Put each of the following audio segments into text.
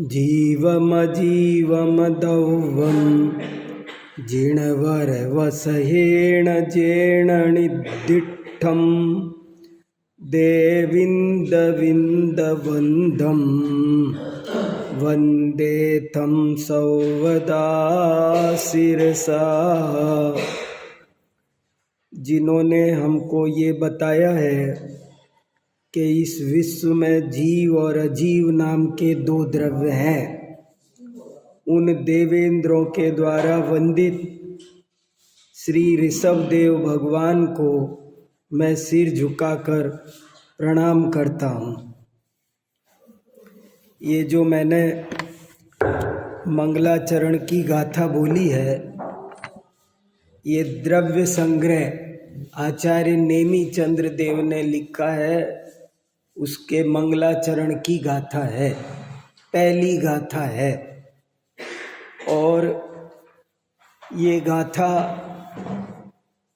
जीवमजीवमदौवं जिणवरवसहेण जेणनिदिष्टं देविन्दविन्दवन्दं वन्दे तं सौवदा शिरसा। जिन्होंने हमको ये बताया है कि इस विश्व में जीव और अजीव नाम के दो द्रव्य हैं, उन देवेंद्रों के द्वारा वंदित श्री ऋषभदेव भगवान को मैं सिर झुकाकर प्रणाम करता हूँ। ये जो मैंने मंगलाचरण की गाथा बोली है, ये द्रव्य संग्रह आचार्य नेमी चंद्र देव ने लिखा है, उसके मंगलाचरण की गाथा है, पहली गाथा है। और ये गाथा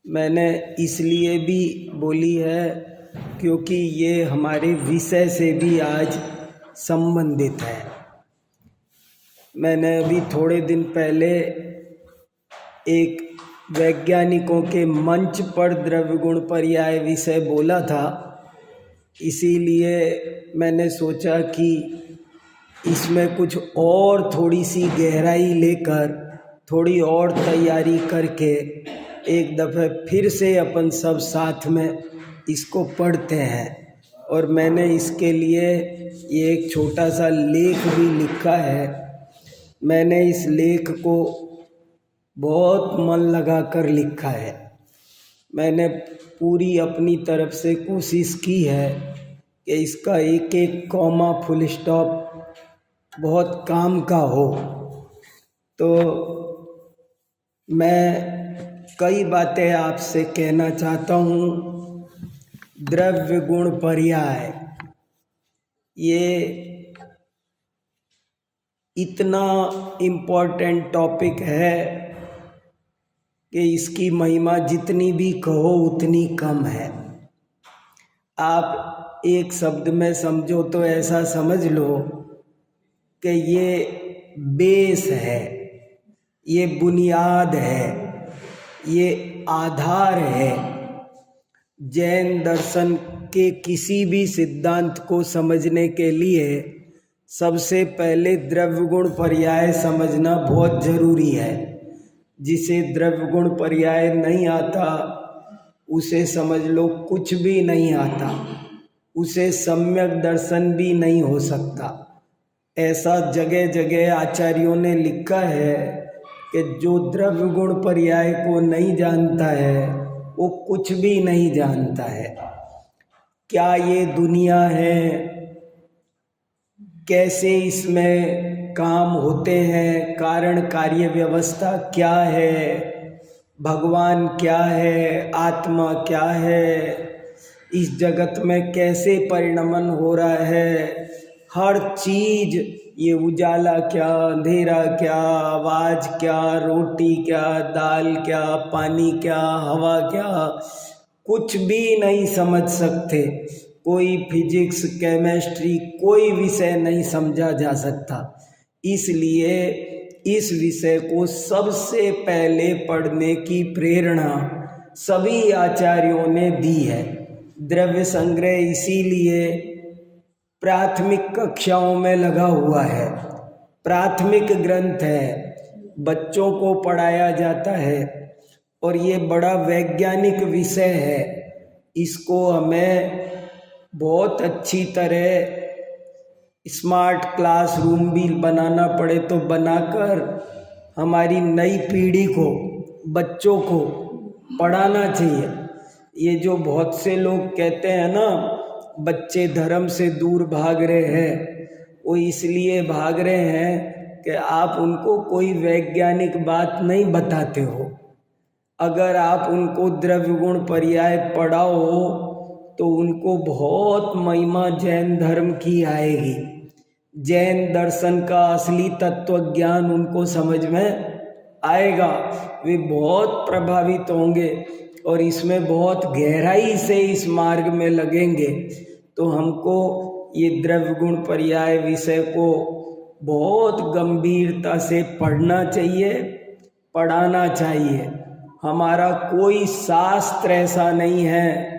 मैंने इसलिए भी बोली है क्योंकि ये हमारे विषय से भी आज संबंधित है। मैंने अभी थोड़े दिन पहले एक वैज्ञानिकों के मंच पर द्रव्य गुण पर्याय विषय बोला था, इसीलिए मैंने सोचा कि इसमें कुछ और थोड़ी सी गहराई लेकर, थोड़ी और तैयारी करके एक दफ़े फिर से अपन सब साथ में इसको पढ़ते हैं। और मैंने इसके लिए ये एक छोटा सा लेख भी लिखा है। मैंने इस लेख को बहुत मन लगाकर लिखा है। मैंने पूरी अपनी तरफ से कोशिश की है कि इसका एक एक कॉमा फुल स्टॉप बहुत काम का हो। तो मैं कई बातें आपसे कहना चाहता हूँ। द्रव्य गुण पर्याय ये इतना इम्पोर्टेंट टॉपिक है कि इसकी महिमा जितनी भी कहो उतनी कम है। आप एक शब्द में समझो तो ऐसा समझ लो कि ये बेस है, ये बुनियाद है, ये आधार है। जैन दर्शन के किसी भी सिद्धांत को समझने के लिए सबसे पहले द्रव्य गुण पर्याय समझना बहुत ज़रूरी है। जिसे द्रव्य गुण पर्याय नहीं आता उसे समझ लो कुछ भी नहीं आता, उसे सम्यक दर्शन भी नहीं हो सकता। ऐसा जगह जगह आचार्यों ने लिखा है कि जो द्रव्य गुण पर्याय को नहीं जानता है वो कुछ भी नहीं जानता है। क्या ये दुनिया है, कैसे इसमें काम होते हैं, कारण कार्य व्यवस्था क्या है, भगवान क्या है, आत्मा क्या है, इस जगत में कैसे परिणमन हो रहा है, हर चीज, ये उजाला क्या, अंधेरा क्या, आवाज़ क्या, रोटी क्या, दाल क्या, पानी क्या, हवा क्या, कुछ भी नहीं समझ सकते। कोई फिजिक्स, केमिस्ट्री, कोई विषय नहीं समझा जा सकता। इसलिए इस विषय को सबसे पहले पढ़ने की प्रेरणा सभी आचार्यों ने दी है। द्रव्य संग्रह इसीलिए प्राथमिक कक्षाओं में लगा हुआ है, प्राथमिक ग्रंथ है, बच्चों को पढ़ाया जाता है और ये बड़ा वैज्ञानिक विषय है। इसको हमें बहुत अच्छी तरह स्मार्ट क्लासरूम भी बनाना पड़े तो बनाकर हमारी नई पीढ़ी को, बच्चों को पढ़ाना चाहिए। ये जो बहुत से लोग कहते हैं ना, बच्चे धर्म से दूर भाग रहे हैं, वो इसलिए भाग रहे हैं कि आप उनको कोई वैज्ञानिक बात नहीं बताते हो। अगर आप उनको द्रव्य गुण पर्याय पढ़ाओ तो उनको बहुत महिमा जैन धर्म की आएगी। जैन दर्शन का असली तत्व ज्ञान उनको समझ में आएगा, वे बहुत प्रभावित होंगे और इसमें बहुत गहराई से इस मार्ग में लगेंगे। तो हमको ये द्रव्य गुण पर्याय विषय को बहुत गंभीरता से पढ़ना चाहिए, पढ़ाना चाहिए। हमारा कोई शास्त्र ऐसा नहीं है,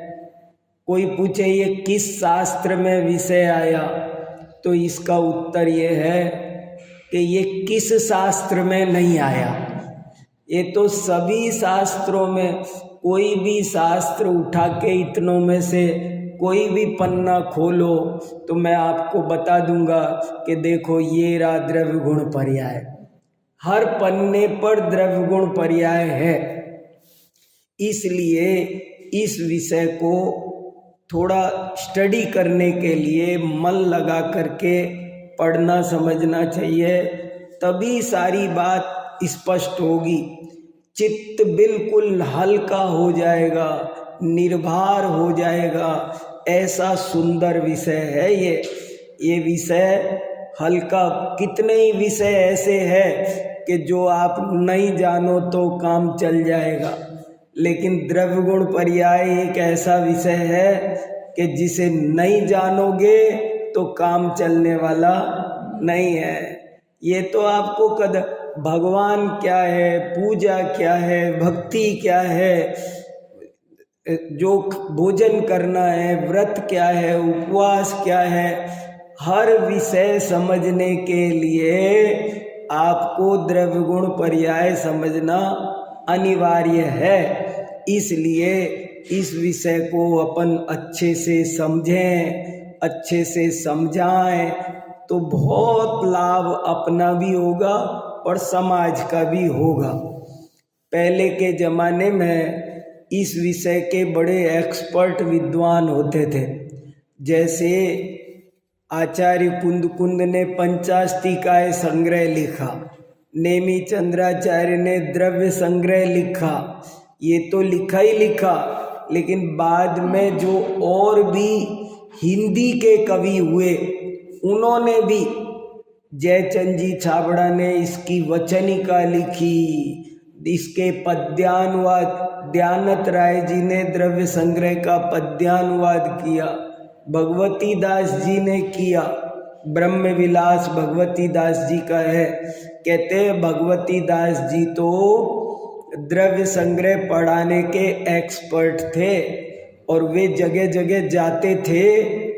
कोई पूछे ये किस शास्त्र में विषय आया, तो इसका उत्तर ये है कि ये किस शास्त्र में नहीं आया। ये तो सभी शास्त्रों में, कोई भी शास्त्र उठा के इतनों में से कोई भी पन्ना खोलो तो मैं आपको बता दूंगा कि देखो ये रहा द्रव्य गुण पर्याय। हर पन्ने पर द्रव्य गुण पर्याय है। इसलिए इस विषय को थोड़ा स्टडी करने के लिए मन लगा करके पढ़ना समझना चाहिए, तभी सारी बात स्पष्ट होगी। चित्त बिल्कुल हल्का हो जाएगा, निर्भर हो जाएगा। ऐसा सुंदर विषय है ये विषय हल्का। कितने ही विषय ऐसे हैं कि जो आप नहीं जानो तो काम चल जाएगा, लेकिन द्रव्य गुण पर्याय एक ऐसा विषय है कि जिसे नहीं जानोगे तो काम चलने वाला नहीं है। ये तो आपको भगवान क्या है, पूजा क्या है, भक्ति क्या है, जो भोजन करना है, व्रत क्या है, उपवास क्या है, हर विषय समझने के लिए आपको द्रव्य गुण पर्याय समझना अनिवार्य है। इसलिए इस विषय को अपन अच्छे से समझें, अच्छे से समझाएं तो बहुत लाभ अपना भी होगा और समाज का भी होगा। पहले के ज़माने में इस विषय के बड़े एक्सपर्ट विद्वान होते थे। जैसे आचार्य कुंद ने पंचास्तिकाय संग्रह लिखा, नेमी चंद्राचार्य ने द्रव्य संग्रह लिखा। ये तो लिखा ही लिखा, लेकिन बाद में जो और भी हिंदी के कवि हुए उन्होंने भी, जयचंद जी छाबड़ा ने इसकी वचनिका लिखी, इसके पद्यानुवाद दयानंद राय जी ने द्रव्य संग्रह का पद्यानुवाद किया, भगवती दास जी ने किया। ब्रह्म विलास भगवती दास जी का है। कहते हैं भगवती दास जी तो द्रव्य संग्रह पढ़ाने के एक्सपर्ट थे और वे जगह जगह जाते थे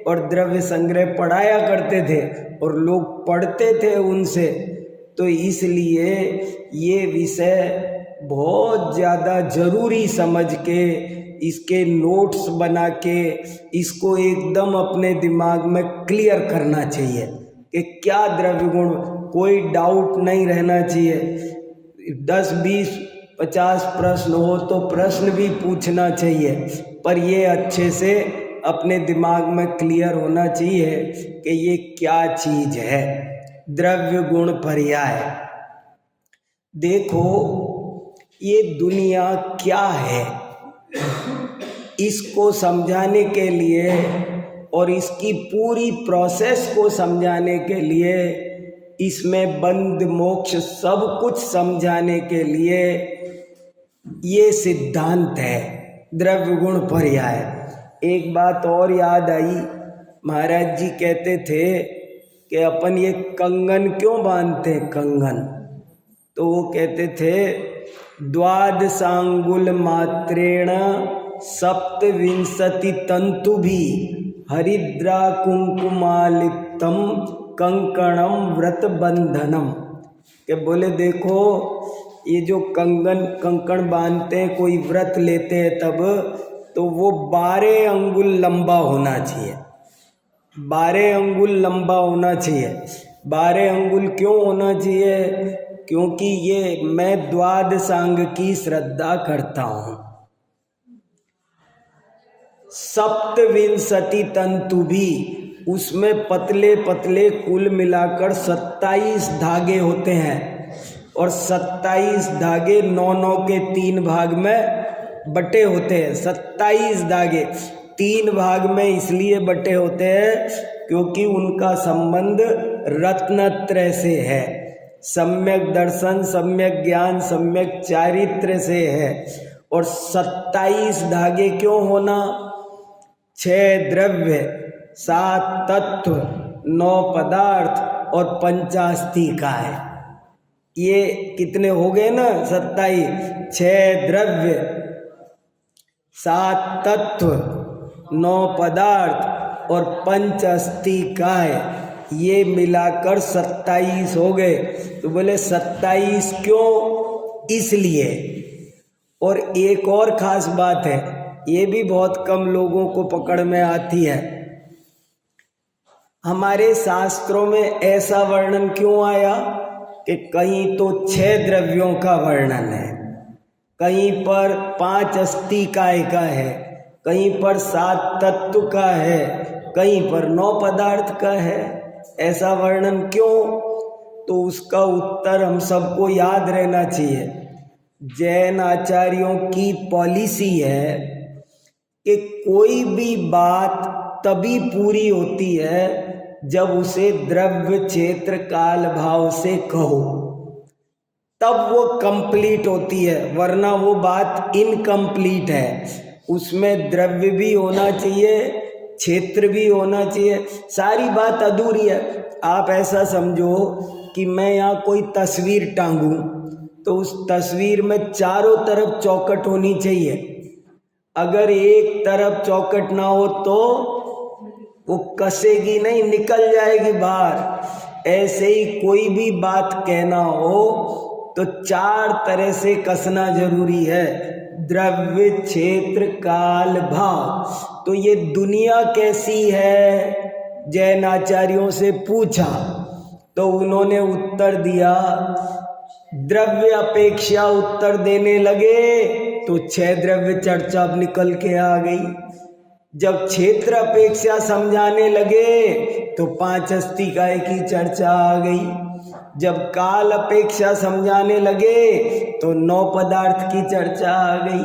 और द्रव्य संग्रह पढ़ाया करते थे और लोग पढ़ते थे उनसे। तो इसलिए ये विषय बहुत ज़्यादा ज़रूरी समझ के इसके नोट्स बना के इसको एकदम अपने दिमाग में क्लियर करना चाहिए कि क्या द्रव्य गुण, कोई डाउट नहीं रहना चाहिए। 10, 20, 50 प्रश्न हो तो प्रश्न भी पूछना चाहिए, पर ये अच्छे से अपने दिमाग में क्लियर होना चाहिए कि ये क्या चीज़ है द्रव्य गुण पर्याय। देखो ये दुनिया क्या है, इसको समझाने के लिए और इसकी पूरी प्रोसेस को समझाने के लिए, इसमें बंध मोक्ष सब कुछ समझाने के लिए ये सिद्धांत है द्रव्य गुण पर्याय। एक बात और याद आई, महाराज जी कहते थे कि अपन ये कंगन क्यों बांधते हैं, कंगन, तो वो कहते थे द्वादशांगुल मात्रेण सप्तविंशति तंतुभि हरिद्रा कुंकुमालिप्तम कंकणम व्रत बंधनम। के बोले देखो ये जो कंकण बांधते हैं, कोई व्रत लेते हैं तब, तो वो 12 अंगुल लंबा होना चाहिए, 12 अंगुल लंबा होना चाहिए। 12 अंगुल क्यों होना चाहिए? क्योंकि ये मैं द्वादशांग की श्रद्धा करता हूँ। सप्तविंशति तंतु भी, उसमें पतले पतले कुल मिलाकर 27 धागे होते हैं और 27 धागे 9 के 3 भाग में बटे होते हैं। 27 धागे 3 भाग में इसलिए बटे होते हैं क्योंकि उनका संबंध रत्नत्रय से है, सम्यक दर्शन, सम्यक ज्ञान, सम्यक चारित्र से है। और 27 धागे क्यों होना? 6 द्रव्य, 7 तत्व, 9 पदार्थ और पंचास्तिकाय। ये कितने हो गए ना? 27। 6 द्रव्य, 7 तत्व, 9 पदार्थ और 5 अस्तिकाय, ये मिलाकर 27 हो गए। तो बोले 27 क्यों? इसलिए। और एक और खास बात है, ये भी बहुत कम लोगों को पकड़ में आती है। हमारे शास्त्रों में ऐसा वर्णन क्यों आया कि कहीं तो 6 द्रव्यों का वर्णन है, कहीं पर 5 अस्तिकाय का है, कहीं पर 7 तत्व का है, कहीं पर 9 पदार्थ का है। ऐसा वर्णन क्यों? तो उसका उत्तर हम सबको याद रहना चाहिए। जैन आचार्यों की पॉलिसी है कि कोई भी बात तभी पूरी होती है जब उसे द्रव्य क्षेत्र काल भाव से कहो, तब वो कंप्लीट होती है, वरना वो बात इनकम्प्लीट है। उसमें द्रव्य भी होना चाहिए, क्षेत्र भी होना चाहिए, सारी बात अधूरी है। आप ऐसा समझो कि मैं यहाँ कोई तस्वीर टांगूं तो उस तस्वीर में चारों तरफ चौखट होनी चाहिए। अगर एक तरफ चौखट ना हो तो वो कसेगी नहीं, निकल जाएगी बाहर। ऐसे ही कोई भी बात कहना हो तो 4 तरह से कसना जरूरी है, द्रव्य क्षेत्र काल भाव। तो ये दुनिया कैसी है, जैन आचार्यों से पूछा तो उन्होंने उत्तर दिया, द्रव्य अपेक्षा उत्तर देने लगे तो 6 द्रव्य चर्चा अब निकल के आ गई। जब क्षेत्र अपेक्षा समझाने लगे तो 5 अस्तिकाय की चर्चा आ गई। जब काल अपेक्षा समझाने लगे तो 9 पदार्थ की चर्चा आ गई,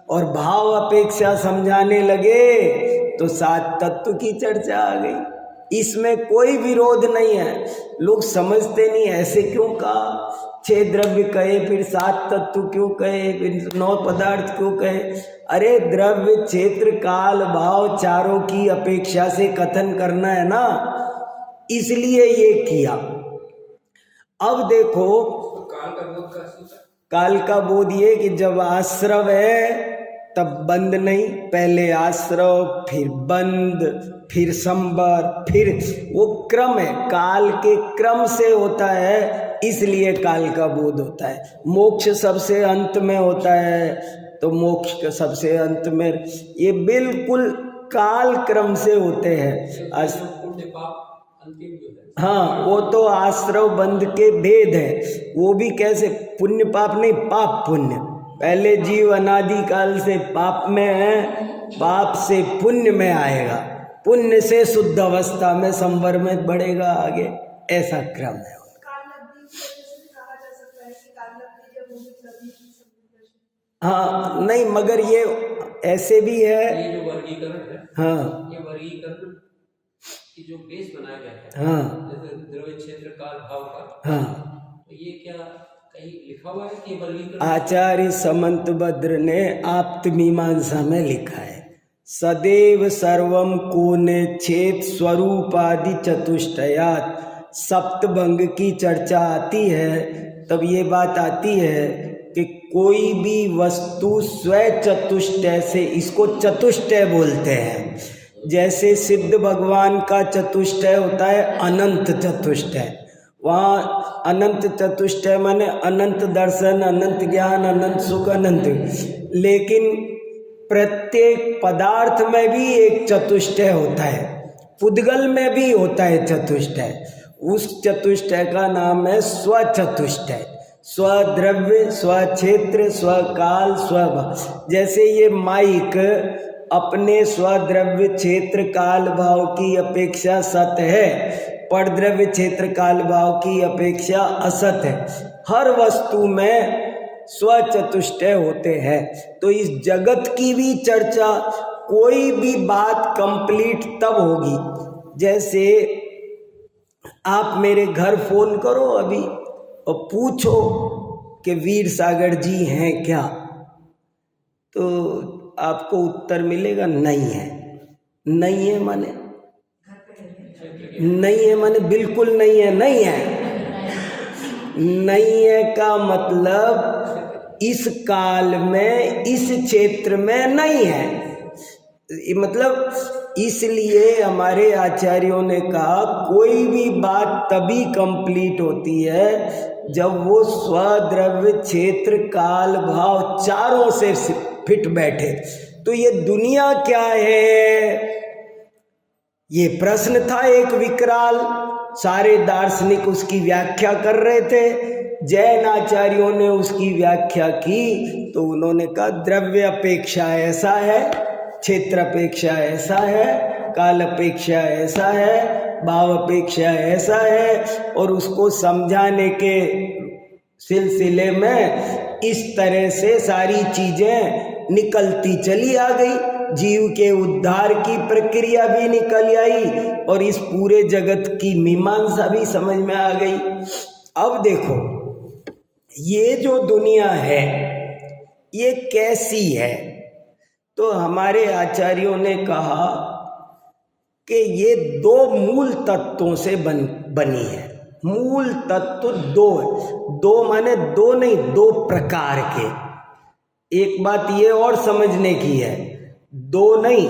और भाव अपेक्षा समझाने लगे तो 7 तत्व की चर्चा आ गई। इसमें कोई विरोध नहीं है। लोग समझते नहीं, ऐसे क्यों कहा, 6 द्रव्य कहे, फिर 7 तत्व क्यों कहे, फिर 9 पदार्थ क्यों कहे। अरे द्रव्य क्षेत्र काल भाव चारों की अपेक्षा से कथन करना है ना, इसलिए ये किया। अब देखो, काल का बोध ये कि जब आश्रव है तब बंद नहीं, पहले आश्रव फिर बंद फिर संबर, फिर वो क्रम है, काल के क्रम से होता है, इसलिए काल का बोध होता है। मोक्ष सबसे अंत में होता है तो मोक्ष के सबसे अंत में, ये बिल्कुल काल क्रम से होते हैं। हाँ, वो तो आश्रव बंध के भेद है। वो भी कैसे, पुण्य पाप नहीं, पाप पुण्य। पहले जीव अनादि काल से पाप में है, पाप से पुण्य में आएगा, पुण्य से शुद्ध अवस्था में संवर में बढ़ेगा आगे, ऐसा क्रम है। हाँ नहीं, मगर ये ऐसे भी है, ये जो वर्गीकरण है, हाँ, ये वर्गीकरण की जो बेस बनाया गया है, हाँ, जैसे द्रव्य क्षेत्र काल भाव का, हाँ, तो ये क्या कहीं लिखा हुआ है कि वर्गीकरण? आचार्य समंतभद्र ने आप्तमीमांसा में लिखा है, सदैव सर्वम कोने छेद स्वरूपादि चतुष्टयात्। सप्तभंग की चर्चा आती है तब ये बात आती है कि कोई भी वस्तु स्व चतुष्टय से, इसको चतुष्टय बोलते हैं। जैसे सिद्ध भगवान का चतुष्टय होता है अनंत चतुष्टय, वहाँ अनंत चतुष्टय माने अनंत दर्शन, अनंत ज्ञान, अनंत सुख, अनंत। लेकिन प्रत्येक पदार्थ में भी एक चतुष्टय होता है, पुद्गल में भी होता है चतुष्टय। उस चतुष्टय का नाम है स्वचतुष्टय, स्वद्रव्य, स्वक्षेत्र, स्वकाल, स्वभाव। जैसे ये माइक अपने स्वद्रव्य क्षेत्र काल भाव की अपेक्षा सत है, परद्रव्य क्षेत्र काल भाव की अपेक्षा असत है। हर वस्तु में स्वचतुष्टय होते हैं। तो इस जगत की भी चर्चा, कोई भी बात कंप्लीट तब होगी, जैसे आप मेरे घर फोन करो अभी और पूछो कि वीर सागर जी हैं क्या, तो आपको उत्तर मिलेगा नहीं है। नहीं है माने नहीं है माने बिल्कुल नहीं है, नहीं है। नहीं है का मतलब इस काल में, इस क्षेत्र में नहीं है। मतलब इसलिए हमारे आचार्यों ने कहा कोई भी बात तभी कंप्लीट होती है जब वो स्वद्रव्य, क्षेत्र, काल, भाव चारों से फिट बैठे। तो ये दुनिया क्या है, ये प्रश्न था एक विकराल। सारे दार्शनिक उसकी व्याख्या कर रहे थे। जैन आचार्यों ने उसकी व्याख्या की तो उन्होंने कहा द्रव्य अपेक्षा ऐसा है, क्षेत्र अपेक्षा ऐसा है, काल अपेक्षा ऐसा है, भाव अपेक्षा ऐसा है। और उसको समझाने के सिलसिले में इस तरह से सारी चीजें निकलती चली आ गई। जीव के उद्धार की प्रक्रिया भी निकल आई और इस पूरे जगत की मीमांसा भी समझ में आ गई। अब देखो ये जो दुनिया है ये कैसी है, तो हमारे आचार्यों ने कहा कि ये दो मूल तत्वों से बनी है। मूल तत्व दो है, दो माने दो नहीं, दो प्रकार के। एक बात ये और समझने की है, दो नहीं,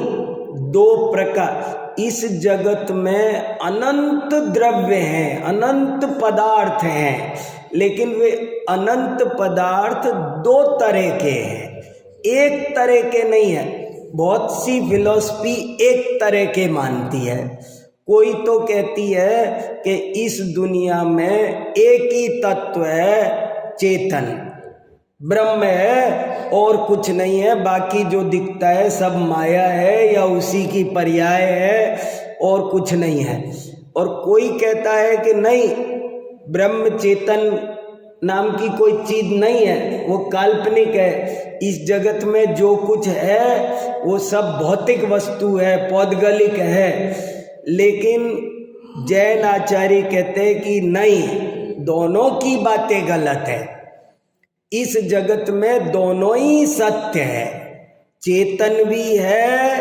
दो प्रकार। इस जगत में अनंत द्रव्य हैं, अनंत पदार्थ हैं, लेकिन वे अनंत पदार्थ दो तरह के हैं, एक तरह के नहीं है। बहुत सी फिलॉसफी एक तरह के मानती है। कोई तो कहती है कि इस दुनिया में एक ही तत्व है, चेतन, ब्रह्म है और कुछ नहीं है, बाकी जो दिखता है सब माया है या उसी की पर्याय है और कुछ नहीं है। और कोई कहता है कि नहीं, ब्रह्म चेतन नाम की कोई चीज नहीं है, वो काल्पनिक है। इस जगत में जो कुछ है वो सब भौतिक वस्तु है, पौद्गलिक है। लेकिन जैन आचार्य कहते हैं कि नहीं, दोनों की बातें गलत है। इस जगत में दोनों ही सत्य है, चेतन भी है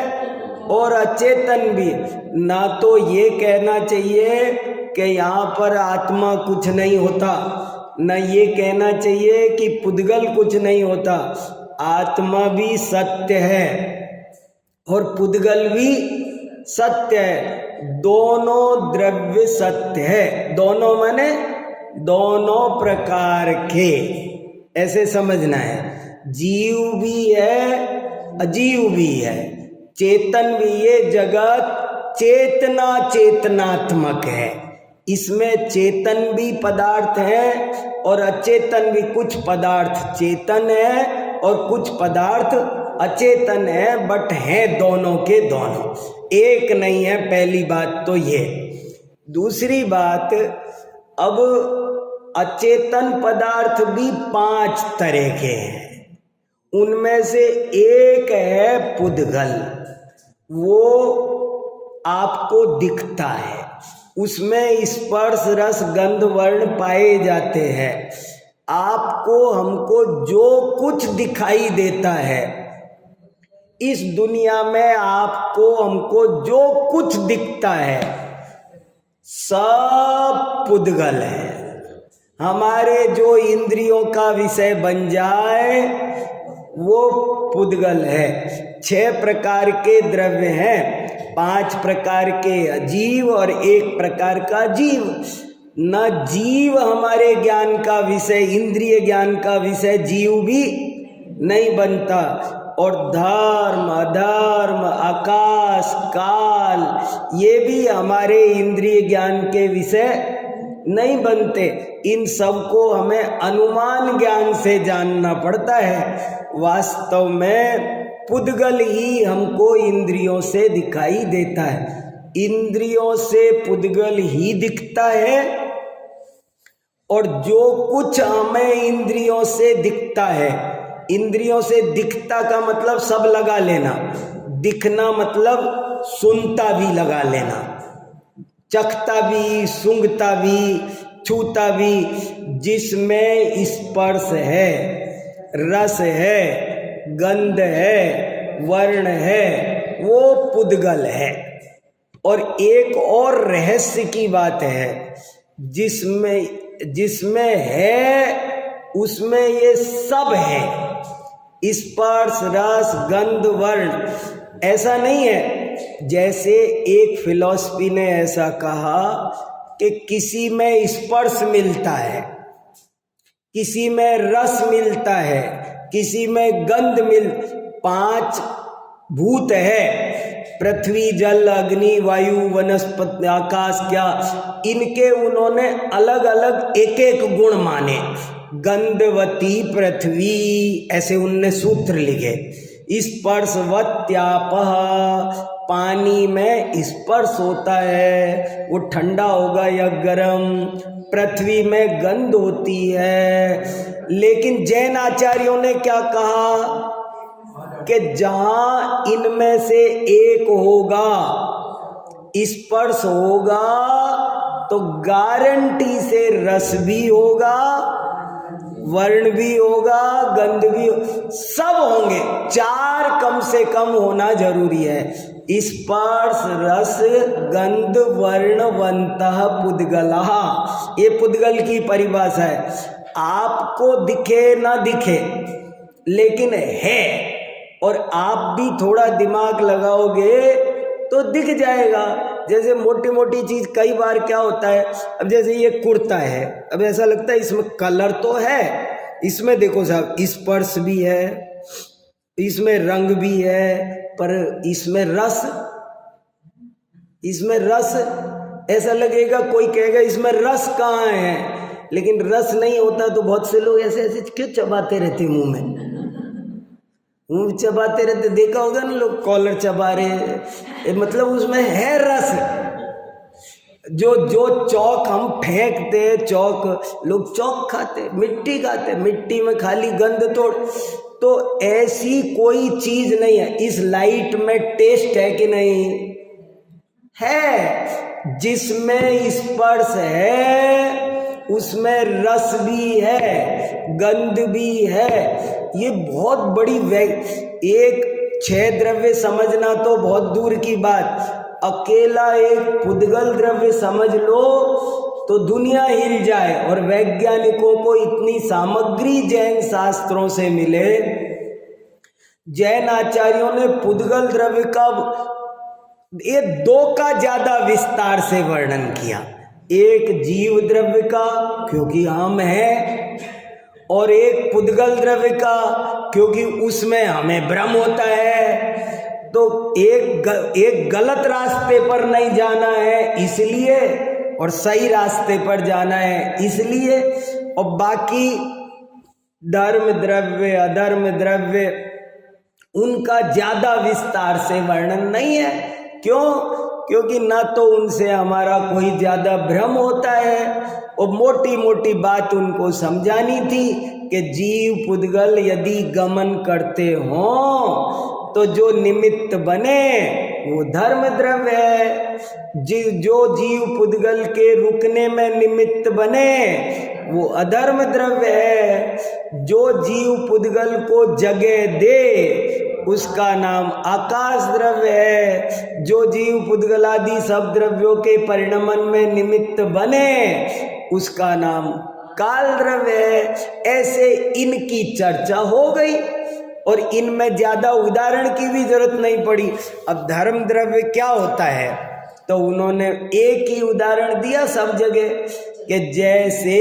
और अचेतन भी। ना तो ये कहना चाहिए कि यहाँ पर आत्मा कुछ नहीं होता, न ये कहना चाहिए कि पुद्गल कुछ नहीं होता। आत्मा भी सत्य है और पुद्गल भी सत्य है, दोनों द्रव्य सत्य है। दोनों माने दोनों प्रकार के, ऐसे समझना है। जीव भी है, अजीव भी है, चेतन भी। ये जगत चेतना चेतनात्मक है, इसमें चेतन भी पदार्थ है और अचेतन भी। कुछ पदार्थ चेतन है और कुछ पदार्थ अचेतन है, बट है दोनों के दोनों, एक नहीं है। पहली बात तो ये। दूसरी बात, अब अचेतन पदार्थ भी 5 तरह के हैं। उनमें से एक है पुद्गल, वो आपको दिखता है, उसमें स्पर्श रस गंध वर्ण पाए जाते हैं। आपको हमको जो कुछ दिखाई देता है इस दुनिया में, आपको हमको जो कुछ दिखता है सब पुद्गल है। हमारे जो इंद्रियों का विषय बन जाए वो पुद्गल है। 6 प्रकार के द्रव्य हैं, 5 प्रकार के अजीव और 1 प्रकार का जीव। न जीव हमारे ज्ञान का विषय, इंद्रिय ज्ञान का विषय जीव भी नहीं बनता। और धर्म, अधर्म, आकाश, काल, ये भी हमारे इंद्रिय ज्ञान के विषय नहीं बनते। इन सब को हमें अनुमान ज्ञान से जानना पड़ता है। वास्तव में पुद्गल ही हमको इंद्रियों से दिखाई देता है, इंद्रियों से पुद्गल ही दिखता है। और जो कुछ हमें इंद्रियों से दिखता है, इंद्रियों से दिखता का मतलब सब लगा लेना, दिखना मतलब सुनता भी लगा लेना, चखता भी, सूंघता भी, छूता भी। जिसमें स्पर्श है, रस है, गंध है, वर्ण है, वो पुद्गल है। और एक और रहस्य की बात है, जिसमें है उसमें ये सब है, स्पर्श रस गंध वर्ण। ऐसा नहीं है जैसे एक फिलॉसफी ने ऐसा कहा कि किसी में स्पर्श मिलता है, किसी में रस मिलता है, किसी में गंध 5 भूत है, पृथ्वी जल अग्नि वायु वनस्पति आकाश, क्या इनके उन्होंने अलग अलग एक एक गुण माने। गंधवती पृथ्वी, ऐसे उनने सूत्र लिखे। स्पर्शवत्यापः, पानी में स्पर्श होता है, वो ठंडा होगा या गर्म। पृथ्वी में गंध होती है। लेकिन जैन आचार्यों ने क्या कहा कि जहां इनमें से एक होगा, स्पर्श होगा, तो गारंटी से रस भी होगा, वर्ण भी होगा, गंध भी सब होंगे। 4 कम से कम होना जरूरी है। स्पर्श रस गंध वर्ण वंतः पुद्गलः, ये पुद्गल की परिभाषा है। आपको दिखे ना दिखे लेकिन है, और आप भी थोड़ा दिमाग लगाओगे तो दिख जाएगा। जैसे मोटी मोटी चीज कई बार क्या होता है, अब जैसे ये कुर्ता है, अब ऐसा लगता है इसमें कलर तो है, इसमें देखो साहब स्पर्श भी है, इसमें रंग भी है, पर इसमें रस ऐसा लगेगा, कोई कहेगा इसमें रस कहाँ है, लेकिन रस नहीं होता। तो बहुत से लोग ऐसे ऐसे क्यों चबाते रहते मुंह में, मुंह चबाते रहते, देखा होगा ना लोग कॉलर चबा रहे, मतलब उसमें है रस। जो चौक हम फेंकते, चौक लोग चौक खाते, मिट्टी खाते, मिट्टी में खाली गंध तोड़। तो ऐसी कोई चीज नहीं है। इस लाइट में टेस्ट है कि नहीं है? जिसमें स्पर्श है उसमें रस भी है, गंध भी है। ये बहुत बड़ी एक 6 द्रव्य समझना तो बहुत दूर की बात, अकेला एक पुद्गल द्रव्य समझ लो तो दुनिया हिल जाए। और वैज्ञानिकों को इतनी सामग्री जैन शास्त्रों से मिले, जैन आचार्यों ने पुद्गल द्रव्य का ये 2 का ज्यादा विस्तार से वर्णन किया। एक जीव द्रव्य का क्योंकि हम हैं, और एक पुद्गल द्रव्य का क्योंकि उसमें हमें भ्रम होता है। तो एक गलत रास्ते पर नहीं जाना है इसलिए, और सही रास्ते पर जाना है इसलिए, और बाकी धर्म द्रव्य अधर्म द्रव्य उनका ज्यादा विस्तार से वर्णन नहीं है। क्यों? क्योंकि ना तो उनसे हमारा कोई ज्यादा भ्रम होता है, और मोटी मोटी बात उनको समझानी थी कि जीव पुद्गल यदि गमन करते हों तो जो निमित्त बने वो धर्म द्रव्य है। जो जीव पुद्गल के रुकने में निमित्त बने वो अधर्म द्रव्य है। जो जीव पुद्गल को जगह दे उसका नाम आकाश द्रव्य है। जो जीव पुद्गलादि सब द्रव्यों के परिणमन में निमित्त बने उसका नाम काल द्रव्य है। ऐसे इनकी चर्चा हो गई और इनमें ज्यादा उदाहरण की भी जरूरत नहीं पड़ी। अब धर्म द्रव्य क्या होता है तो उन्होंने एक ही उदाहरण दिया सब जगह कि जैसे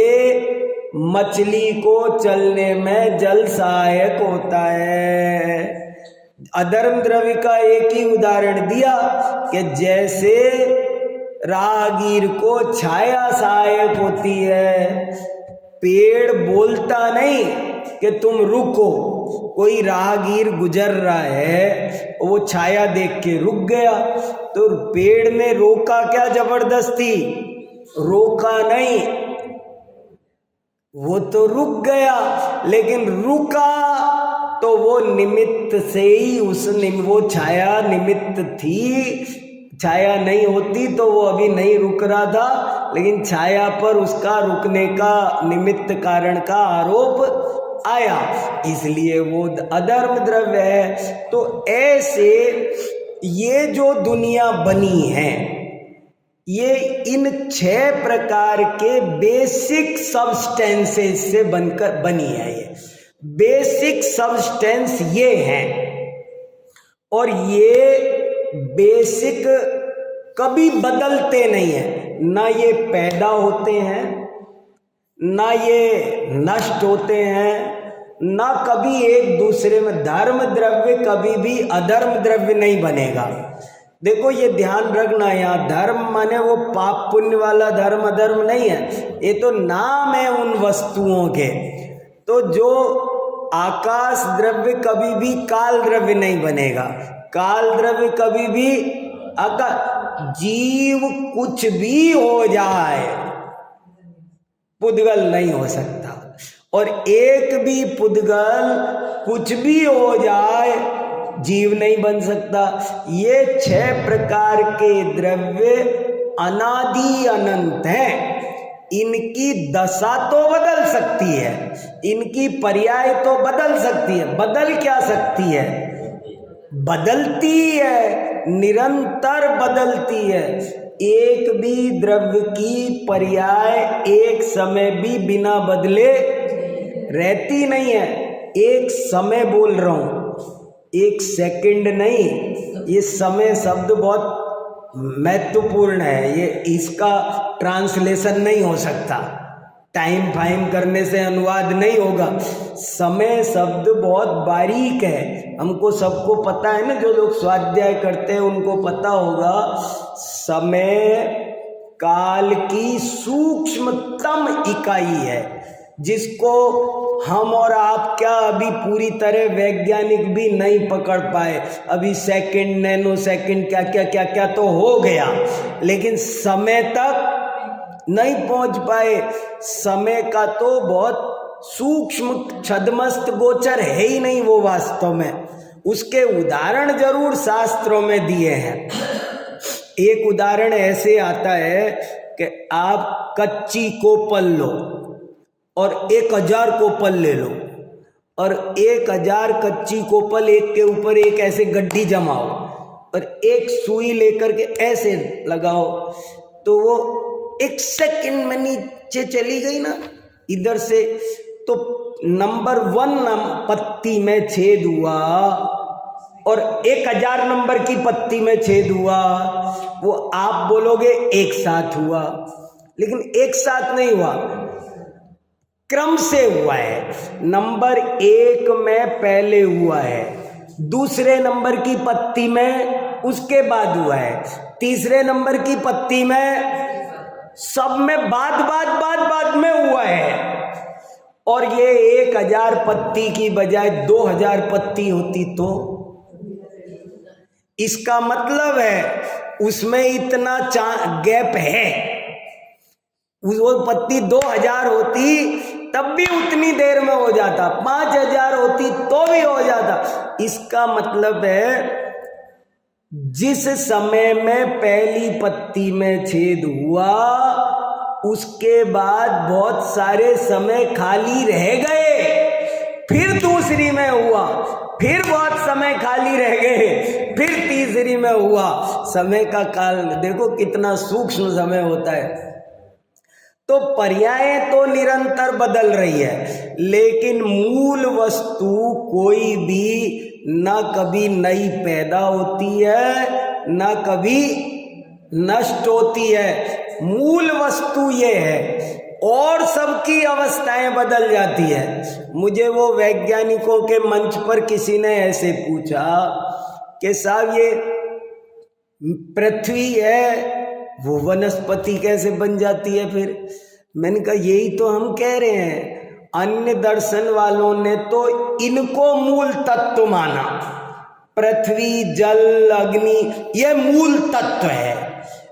मछली को चलने में जल सहायक होता है। अधर्म द्रव्य का एक ही उदाहरण दिया कि जैसे राहगीर को छाया सहायक होती है। पेड़ बोलता नहीं कि तुम रुको, कोई राहगीर गुजर रहा है वो छाया देख के रुक गया, तो पेड़ ने रोका क्या जबरदस्ती? रोका नहीं, वो तो रुक गया। लेकिन रुका तो वो निमित्त से ही वो छाया निमित्त थी। छाया नहीं होती तो वो अभी नहीं रुक रहा था, लेकिन छाया पर उसका रुकने का निमित्त कारण का आरोप आया, इसलिए वो अधर्म द्रव्य है। तो ऐसे ये जो दुनिया बनी है ये इन 6 प्रकार के बेसिक सब्सटेंसेस से बनकर बनी है। ये बेसिक सब्सटेंस ये हैं, और ये बेसिक कभी बदलते नहीं हैं। ना ये पैदा होते हैं, ना ये नष्ट होते हैं, ना कभी एक दूसरे में धर्म द्रव्य कभी भी अधर्म द्रव्य नहीं बनेगा। देखो ये ध्यान रखना, यहाँ धर्म माने वो पाप पुण्य वाला धर्म अधर्म नहीं है, ये तो नाम है उन वस्तुओं के। तो जो आकाश द्रव्य कभी भी काल द्रव्य नहीं बनेगा, काल द्रव्य कभी भी जीव कुछ भी हो जाए पुद्गल नहीं हो सकता, और एक भी पुद्गल कुछ भी हो जाए जीव नहीं बन सकता। ये 6 प्रकार के द्रव्य अनादि अनंत हैं। इनकी दशा तो बदल सकती है, इनकी पर्याय तो बदल सकती है। बदल क्या सकती है? बदलती है, निरंतर बदलती है। एक भी द्रव्य की पर्याय एक समय भी बिना बदले रहती नहीं है। एक समय बोल रहा हूं, एक सेकंड नहीं। ये समय शब्द बहुत महत्वपूर्ण है, ये इसका ट्रांसलेशन नहीं हो सकता, टाइम फाइम करने से अनुवाद नहीं होगा। समय शब्द बहुत बारीक है, हमको सबको पता है ना, जो लोग स्वाध्याय करते हैं उनको पता होगा। समय काल की सूक्ष्मतम इकाई है, जिसको हम और आप क्या अभी पूरी तरह वैज्ञानिक भी नहीं पकड़ पाए। अभी सेकंड, नैनो सेकंड, क्या क्या क्या क्या तो हो गया, लेकिन समय तक नहीं पहुंच पाए। समय का तो बहुत सूक्ष्म छद्मस्त गोचर है ही नहीं वो वास्तव में। उसके उदाहरण जरूर शास्त्रों में दिए हैं। एक उदाहरण ऐसे आता है कि आप कच्ची कोपल लो और 1000 कोपल ले लो, और 1000 कच्ची कोपल एक के ऊपर एक ऐसे गड्ढी जमाओ और एक सुई लेकर के ऐसे लगाओ, तो वो 1 सेकंड में नीचे चली गई ना इधर से, तो नंबर 1 पत्ती में छेद हुआ और 1000 नंबर की पत्ती में छेद हुआ। वो आप बोलोगे एक साथ हुआ, लेकिन एक साथ नहीं हुआ, क्रम से हुआ है। नंबर 1 में पहले हुआ है, दूसरे नंबर की पत्ती में उसके बाद हुआ है, तीसरे नंबर की पत्ती में, सब में बाद में हुआ है। और ये 1000 पत्ती की बजाय 2000 पत्ती होती तो इसका मतलब है उसमें इतना गैप है। वो पत्ती 2000 होती तब भी उतनी देर में हो जाता, 5000 होती तो भी हो जाता। इसका मतलब है जिस समय में पहली पत्ती में छेद हुआ उसके बाद बहुत सारे समय खाली रह गए, फिर दूसरी में हुआ, फिर बहुत समय खाली रह गए, फिर तीसरी में हुआ। समय का काल देखो कितना सूक्ष्म समय होता है। तो पर्याय तो निरंतर बदल रही है, लेकिन मूल वस्तु कोई भी ना कभी नई पैदा होती है ना कभी नष्ट होती है। मूल वस्तु ये है, और सबकी अवस्थाएं बदल जाती है। मुझे वो वैज्ञानिकों के मंच पर किसी ने ऐसे पूछा कि साहब ये पृथ्वी है वो वनस्पति कैसे बन जाती है? फिर मैंने कहा यही तो हम कह रहे हैं, अन्य दर्शन वालों ने तो इनको मूल तत्व माना। पृथ्वी, जल, अग्नि ये मूल तत्व है।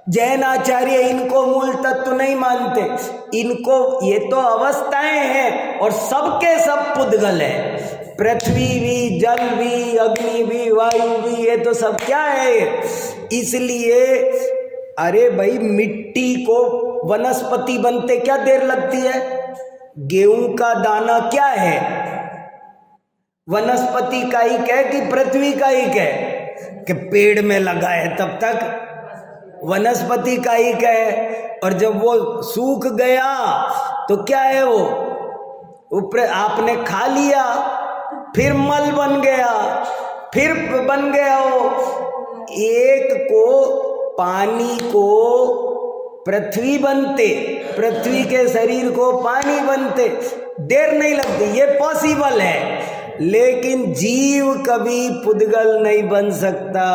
जैन आचार्य इनको मूल तत्व नहीं मानते, इनको ये तो अवस्थाएं हैं और सबके सब पुद्गल है। पृथ्वी भी, जल भी, अग्नि भी, वायु भी, ये तो सब क्या है। इसलिए अरे भाई मिट्टी को वनस्पति बनते क्या देर लगती है? गेहूं का दाना क्या है? वनस्पति का ही कह कि पृथ्वी का ही कह कि पेड़ में लगा है तब तक वनस्पति कायिक है। और जब वो सूख गया तो क्या है, वो ऊपर आपने खा लिया, फिर मल बन गया, फिर बन गया वो। एक को पानी को पृथ्वी बनते, पृथ्वी के शरीर को पानी बनते देर नहीं लगती, ये पॉसिबल है। लेकिन जीव कभी पुद्गल नहीं बन सकता,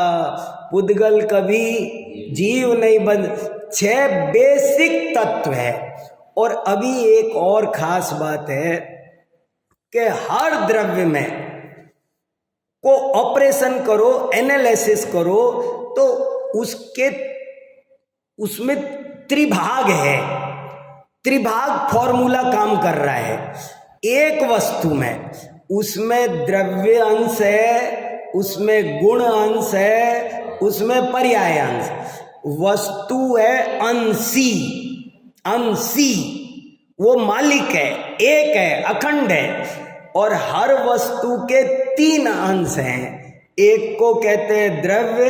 पुद्गल कभी जीव नहीं बन। 6 बेसिक तत्व है। और अभी एक और खास बात है कि हर द्रव्य में को ऑपरेशन करो, एनालिसिस करो तो उसमें त्रिभाग है, त्रिभाग फॉर्मूला काम कर रहा है। एक वस्तु में उसमें द्रव्य अंश है, उसमें गुण अंश है, उसमें पर्याय अंश। वस्तु है अंशी, अंशी, वो मालिक है, एक है, अखंड है। और हर वस्तु के 3 अंश हैं। एक को कहते हैं द्रव्य,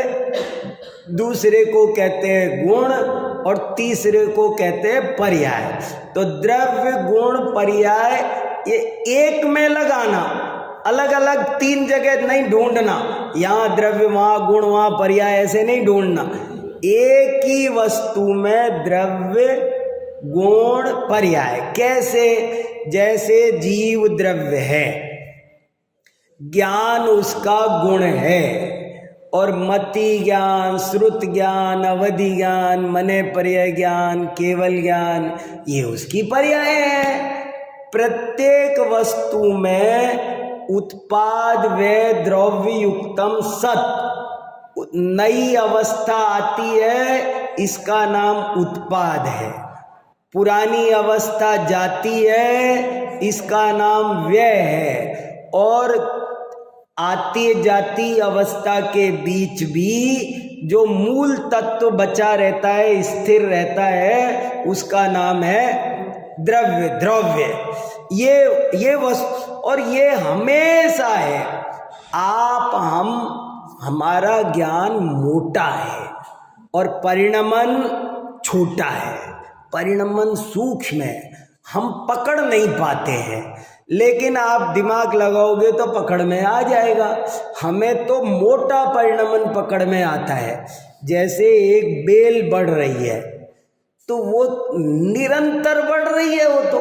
दूसरे को कहते हैं गुण, और तीसरे को कहते हैं पर्याय। तो द्रव्य, गुण, पर्याय ये एक में लगाना, अलग अलग 3 जगह नहीं ढूंढना, यहाँ द्रव्य वहाँ गुण वहाँ पर्याय, ऐसे नहीं ढूंढना। एक ही वस्तु में द्रव्य, गुण, पर्याय। कैसे? जैसे जीव द्रव्य है, ज्ञान उसका गुण है, और मति ज्ञान, श्रुत ज्ञान, अवधि ज्ञान, मने पर्याय ज्ञान, केवल ज्ञान, ये उसकी पर्याय है। प्रत्येक वस्तु में उत्पाद व द्रव्य युक्तम सत, नई अवस्था आती है, इसका नाम उत्पाद है। पुरानी अवस्था जाती है, इसका नाम व्यय है। और आती जाती अवस्था के बीच भी जो मूल तत्व बचा रहता है, स्थिर रहता है, उसका नाम है द्रव्य, द्रव्य। ये वस्तु, और ये हमेशा है। हमारा ज्ञान मोटा है और परिणमन छोटा है, परिणमन सूक्ष्म है, हम पकड़ नहीं पाते हैं। लेकिन आप दिमाग लगाओगे तो पकड़ में आ जाएगा। हमें तो मोटा परिणमन पकड़ में आता है। जैसे एक बेल बढ़ रही है तो वो निरंतर बढ़ रही है, वो तो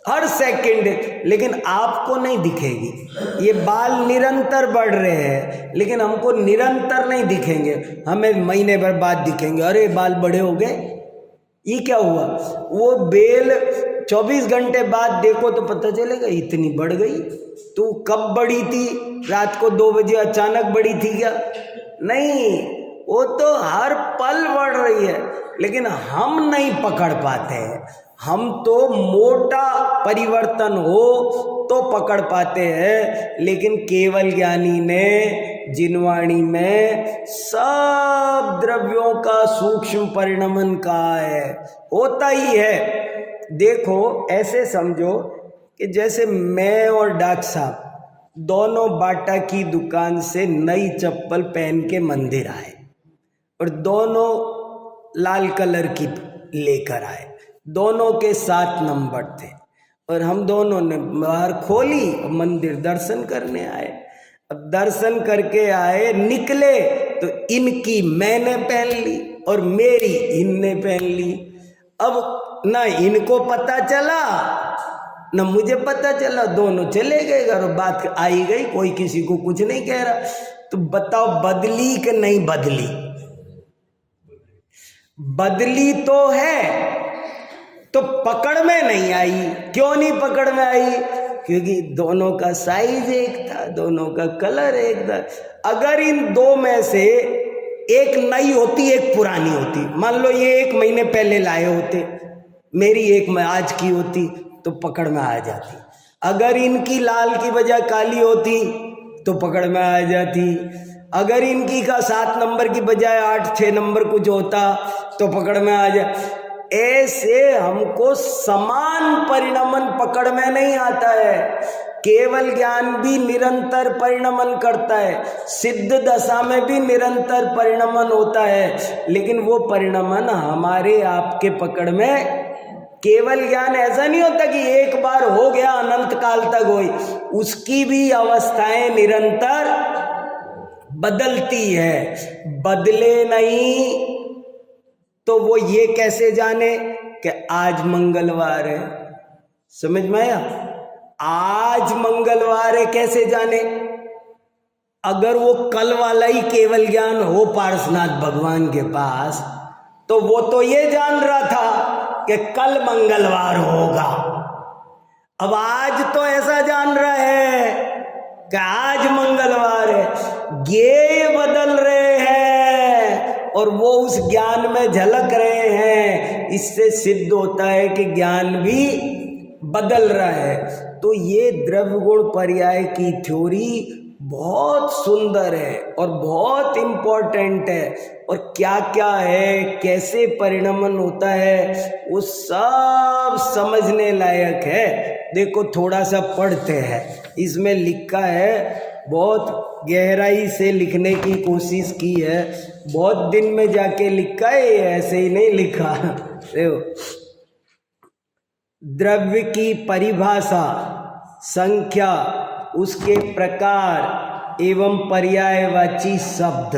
हर सेकंड, लेकिन आपको नहीं दिखेगी। ये बाल निरंतर बढ़ रहे हैं लेकिन हमको निरंतर नहीं दिखेंगे, हमें महीने भर बाद दिखेंगे, अरे बाल बड़े हो गए, ये क्या हुआ। वो बेल 24 घंटे बाद देखो तो पता चलेगा इतनी बढ़ गई। तो कब बढ़ी थी? रात को 2 बजे अचानक बढ़ी थी क्या? नहीं, वो तो हर पल बढ़ रही है, लेकिन हम नहीं पकड़ पाते हैं। हम तो मोटा परिवर्तन हो तो पकड़ पाते हैं, लेकिन केवल ज्ञानी ने जिनवाणी में सब द्रव्यों का सूक्ष्म परिणमन कहा है, होता ही है। देखो ऐसे समझो कि जैसे मैं और डॉक्टर साहब दोनों बाटा की दुकान से नई चप्पल पहन के मंदिर आए और दोनों लाल कलर की लेकर आए, दोनों के 7 नंबर थे और हम दोनों ने बाहर खोली और मंदिर दर्शन करने आए। अब दर्शन करके आए, निकले तो इनकी मैंने पहन ली और मेरी इनने पहन ली। अब ना इनको पता चला ना मुझे पता चला, दोनों चले गए घर, बात आई गई, कोई किसी को कुछ नहीं कह रहा। तो बताओ बदली कि नहीं बदली? बदली तो है, तो पकड़ में नहीं आई। क्यों नहीं पकड़ में आई? क्योंकि दोनों का साइज एक था, दोनों का कलर एक था। अगर इन दो में से एक नई होती एक पुरानी होती, मान लो ये 1 महीने पहले लाए होते, मेरी एक में आज की होती तो पकड़ में आ जाती। अगर इनकी लाल की बजाय काली होती तो पकड़ में आ जाती। अगर इनकी का 7 नंबर की बजाय 8-6 नंबर कुछ होता तो पकड़ में आ जाए। ऐसे हमको समान परिणमन पकड़ में नहीं आता है। केवल ज्ञान भी निरंतर परिणमन करता है, सिद्ध दशा में भी निरंतर परिणमन होता है, लेकिन वो परिणमन हमारे आपके पकड़ में, केवल ज्ञान ऐसा नहीं होता कि एक बार हो गया अनंत काल तक होई, उसकी भी अवस्थाएं निरंतर बदलती है। बदले नहीं तो वो ये कैसे जाने कि आज मंगलवार है? समझ में आया? आज मंगलवार है कैसे जाने? अगर वो कल वाला ही केवल ज्ञान हो पार्श्वनाथ भगवान के पास, तो वो तो ये जान रहा था कि कल मंगलवार होगा। अब आज तो ऐसा जान रहा है कि आज मंगलवार है। ज्ञेय बदल रहे हैं और वो उस ज्ञान में झलक रहे हैं। इससे सिद्ध होता है कि ज्ञान भी बदल रहा है। तो ये द्रव्य गुण पर्याय की थ्योरी बहुत सुंदर है और बहुत इम्पोर्टेंट है। और क्या क्या है, कैसे परिणमन होता है, वो सब समझने लायक है। देखो थोड़ा सा पढ़ते हैं, इसमें लिखा है, बहुत गहराई से लिखने की कोशिश की है, बहुत दिन में जाके लिखा है, ऐसे ही नहीं लिखा। देखो, द्रव्य की परिभाषा, संख्या, उसके प्रकार एवं पर्यायवाची शब्द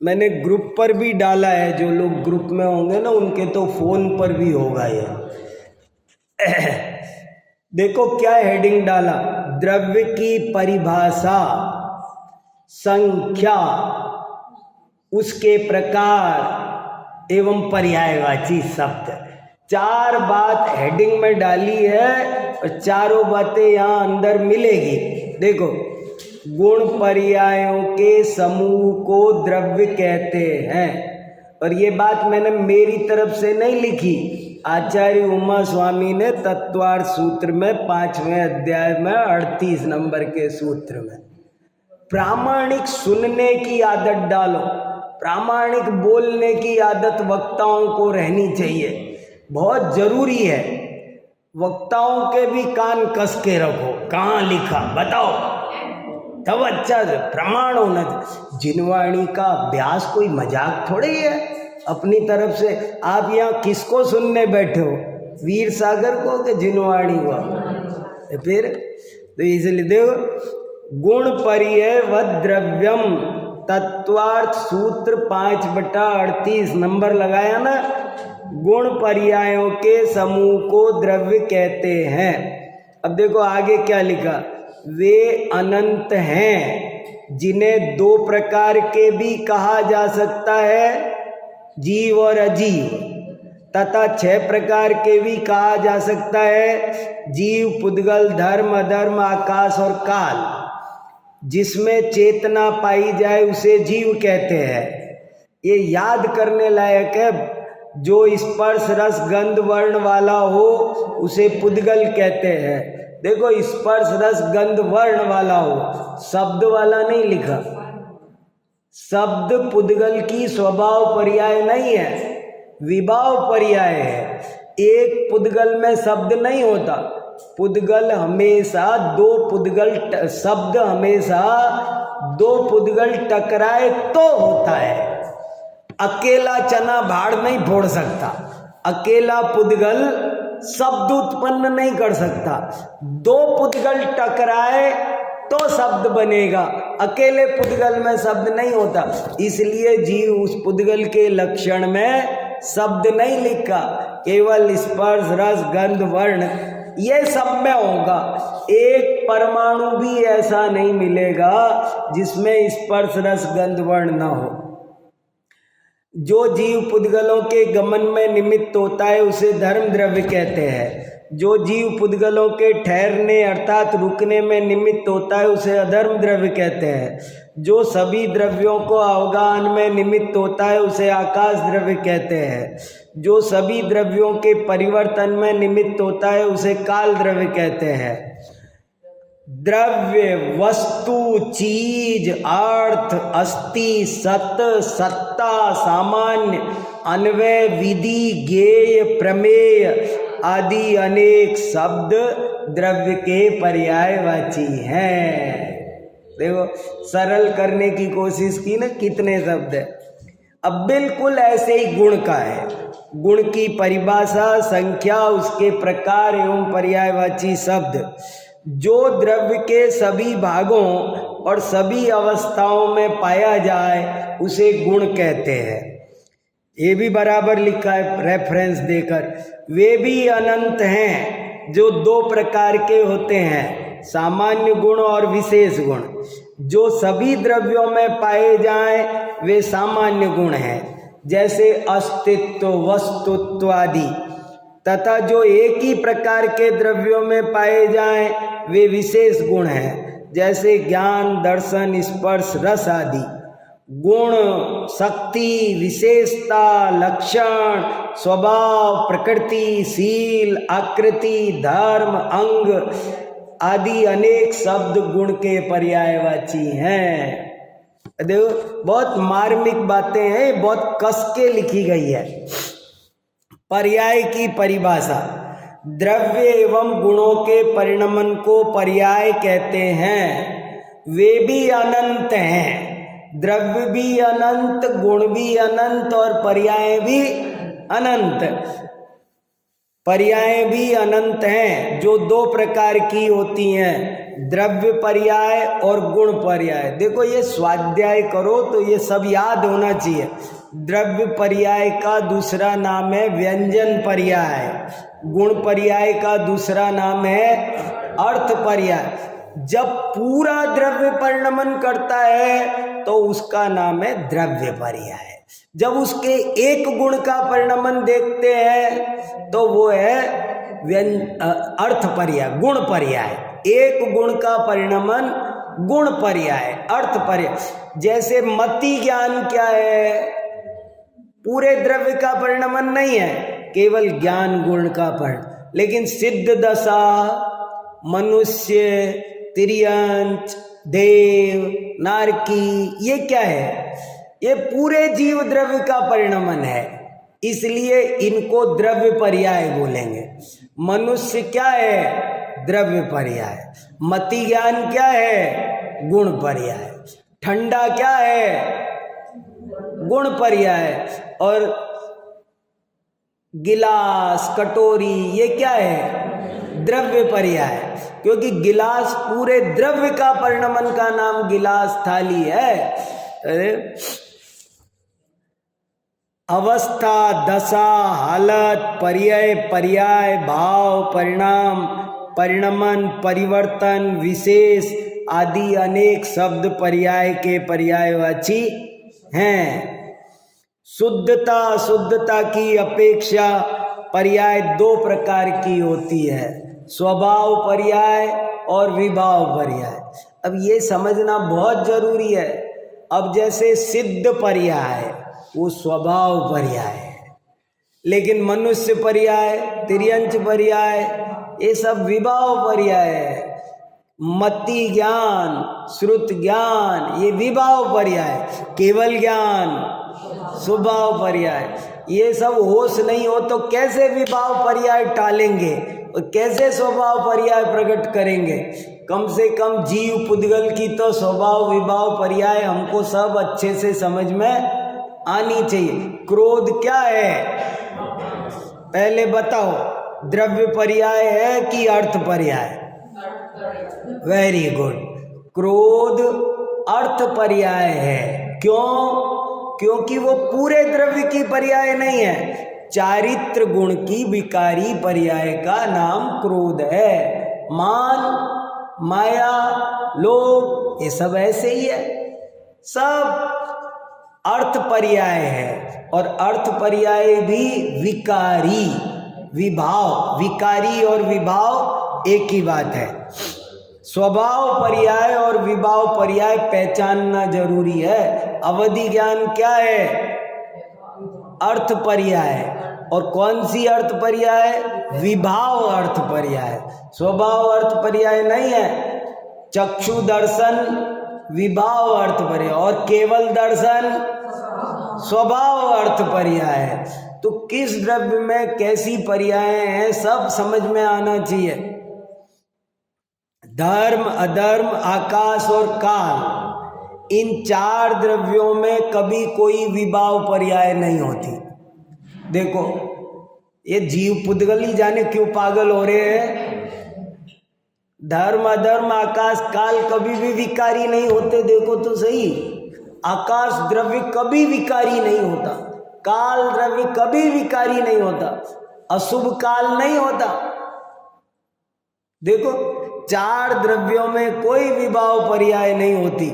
मैंने ग्रुप पर भी डाला है। जो लोग ग्रुप में होंगे ना, उनके तो फोन पर भी होगा ये। देखो क्या हेडिंग डाला, द्रव्य की परिभाषा, संख्या, उसके प्रकार एवं पर्यायवाची शब्द। चार बात हेडिंग में डाली है और चारों बातें यहाँ अंदर मिलेगी। देखो, गुण पर्यायों के समूह को द्रव्य कहते हैं। और ये बात मैंने मेरी तरफ से नहीं लिखी, आचार्य उमा स्वामी ने तत्वार्थ सूत्र में 5वें अध्याय में 38 नंबर के सूत्र में। प्रामाणिक सुनने की आदत डालो, प्रामाणिक बोलने की आदत वक्ताओं को रहनी चाहिए, बहुत जरूरी है। वक्ताओं के भी कान कस के रखो, कहाँ लिखा बताओ, तब अच्छा प्रमाण होना चाहिए। जिनवाणी का अभ्यास कोई मजाक थोड़ी है अपनी तरफ से। आप यहाँ किसको सुनने बैठे हो, वीर सागर को कि जिनवाणी को? फिर तो इसलिए देखो, गुण पर्याय व द्रव्यम, तत्वार्थ सूत्र 5/38 नंबर लगाया ना। गुण पर्यायों के समूह को द्रव्य कहते हैं। अब देखो आगे क्या लिखा, वे अनंत हैं जिन्हें दो प्रकार के भी कहा जा सकता है, जीव और अजीव, तथा 6 प्रकार के भी कहा जा सकता है, जीव, पुद्गल, धर्म, अधर्म, आकाश और काल। जिसमें चेतना पाई जाए उसे जीव कहते हैं। ये याद करने लायक है। जो स्पर्श रस गंध वर्ण वाला हो उसे पुद्गल कहते हैं। देखो, स्पर्श रस गंध वर्ण वाला हो, शब्द वाला नहीं लिखा। शब्द पुद्गल की स्वभाव पर्याय नहीं है, विभाव पर्याय है। एक पुद्गल में शब्द नहीं होता। पुद्गल हमेशा दो पुद्गल, शब्द हमेशा दो पुद्गल टकराए तो होता है। अकेला चना भाड़ नहीं फोड़ सकता, अकेला पुद्गल शब्द उत्पन्न नहीं कर सकता। दो पुद्गल टकराए तो शब्द बनेगा, अकेले पुद्गल में शब्द नहीं होता। इसलिए जीव उस पुद्गल के लक्षण में शब्द नहीं लिखा, केवल स्पर्श रस गंध वर्ण ये सब में होगा। एक परमाणु भी ऐसा नहीं मिलेगा जिसमें स्पर्श रस गंध वर्ण ना हो। जो जीव पुद्गलों के गमन में निमित्त होता है उसे धर्म द्रव्य कहते हैं। जो जीव पुद्गलों के ठहरने अर्थात रुकने में निमित्त होता है उसे अधर्म द्रव्य कहते हैं। जो सभी द्रव्यों को अवगाहन में निमित्त होता है उसे आकाश द्रव्य कहते हैं। जो सभी द्रव्यों के परिवर्तन में निमित्त होता है उसे काल द्रव्य कहते हैं। द्रव्य, वस्तु, चीज, अर्थ, अस्ति, सत, सत्ता, सामान्य, अन्वय, विधि, ज्ञेय, प्रमेय आदि अनेक शब्द द्रव्य के पर्यायवाची हैं। देखो सरल करने की कोशिश की ना, कितने शब्द है। अब बिल्कुल ऐसे ही गुण का है। गुण की परिभाषा, संख्या, उसके प्रकार एवं पर्यायवाची शब्द जो द्रव्य के सभी भागों और सभी अवस्थाओं में पाया जाए उसे गुण कहते हैं। ये भी बराबर लिखा है रेफरेंस देकर। वे भी अनंत हैं जो दो प्रकार के होते हैं, सामान्य गुण और विशेष गुण। जो सभी द्रव्यों में पाए जाएं वे सामान्य गुण हैं, जैसे अस्तित्व, वस्तुत्व आदि, तथा जो एक ही प्रकार के द्रव्यों में पाए जाएं वे विशेष गुण हैं, जैसे ज्ञान, दर्शन, स्पर्श, रस आदि। गुण शक्ति, विशेषता, लक्षण, स्वभाव, प्रकृति, शील, आकृति, धर्म, अंग आदि अनेक शब्द गुण के पर्यायवाची हैं। देखो बहुत मार्मिक बातें हैं, बहुत कस के लिखी गई है। पर्याय की परिभाषा, द्रव्य एवं गुणों के परिणमन को पर्याय कहते हैं। वे भी अनंत हैं, द्रव्य भी अनंत, गुण भी अनंत और पर्याय भी अनंत। पर्याय भी अनंत हैं जो दो प्रकार की होती हैं, द्रव्य पर्याय और गुण पर्याय। देखो ये स्वाध्याय करो तो ये सब याद होना चाहिए। द्रव्य पर्याय का दूसरा नाम है व्यंजन पर्याय, गुण पर्याय का दूसरा नाम है अर्थ पर्याय। जब पूरा द्रव्य परिणमन करता है तो उसका नाम है द्रव्य पर्याय। जब उसके एक गुण का परिणमन देखते हैं तो वो है अर्थ पर्याय, गुण पर्याय। एक गुण का परिणमन गुण पर्याय, अर्थ पर्याय। जैसे मति ज्ञान क्या है, पूरे द्रव्य का परिणमन नहीं है, केवल ज्ञान गुण का परिणमन। लेकिन सिद्ध दशा, मनुष्य, तिर्यंच, देव, नारकी, ये क्या है, ये पूरे जीव द्रव्य का परिणमन है, इसलिए इनको द्रव्य पर्याय बोलेंगे। मनुष्य क्या है, द्रव्य पर्याय। मति ज्ञान क्या है, गुण पर्याय। ठंडा क्या है, गुण पर्याय। और गिलास, कटोरी, ये क्या है, द्रव्य पर्याय। क्योंकि गिलास पूरे द्रव्य का परिणमन का नाम गिलास, थाली है। अवस्था, दशा, हालत, पर्याय, पर्याय, भाव, परिणाम, परिणमन, परिवर्तन, विशेष आदि अनेक शब्द पर्याय के पर्यायवाची हैं। शुद्धता, शुद्धता की अपेक्षा पर्याय दो प्रकार की होती है, स्वभाव पर्याय और विभाव पर्याय। अब ये समझना बहुत जरूरी है। अब जैसे सिद्ध पर्याय वो स्वभाव पर्याय है, लेकिन मनुष्य पर्याय, तिर्यंच पर्याय, ये सब विभाव पर्याय है। मति ज्ञान, श्रुत ज्ञान, ये विभाव पर्याय। केवल ज्ञान स्वभाव पर्याय। ये सब होश नहीं हो तो कैसे विभाव पर्याय टालेंगे और कैसे स्वभाव पर्याय प्रकट करेंगे। कम से कम जीव पुद्गल की तो स्वभाव विभाव पर्याय हमको सब अच्छे से समझ में आनी चाहिए। क्रोध क्या है, पहले बताओ, द्रव्य पर्याय है कि अर्थ पर्याय? वेरी गुड, क्रोध अर्थ पर्याय है। क्यों? क्योंकि वो पूरे द्रव्य की पर्याय नहीं है, चारित्र गुण की विकारी पर्याय का नाम क्रोध है। मान, माया, लोभ, ये सब ऐसे ही है, सब अर्थ पर्याय है। और अर्थ पर्याय भी विकारी, विभाव, विकारी और विभाव एक ही बात है। स्वभाव पर्याय और विभाव पर्याय पहचानना जरूरी है। अवधि ज्ञान क्या है, अर्थ पर्याय। और कौन सी अर्थ पर्याय? विभाव अर्थ पर्याय, स्वभाव अर्थ पर्याय नहीं है। चक्षु दर्शन विभाव अर्थ पर्याय और केवल दर्शन स्वभाव अर्थ पर्याय है। तो किस द्रव्य में कैसी पर्याय हैं सब समझ में आना चाहिए। धर्म, अधर्म, आकाश और काल, इन 4 द्रव्यों में कभी कोई विभाव पर्याय नहीं होती। देखो ये जीव पुद्गल ही जाने क्यों पागल हो रहे हैं। धर्म, अधर्म, आकाश, काल कभी भी विकारी नहीं होते। देखो तो सही, आकाश द्रव्य कभी विकारी नहीं होता, काल द्रव्य कभी विकारी नहीं होता, अशुभ काल नहीं होता। देखो 4 द्रव्यों में कोई विभाव पर्याय नहीं होती।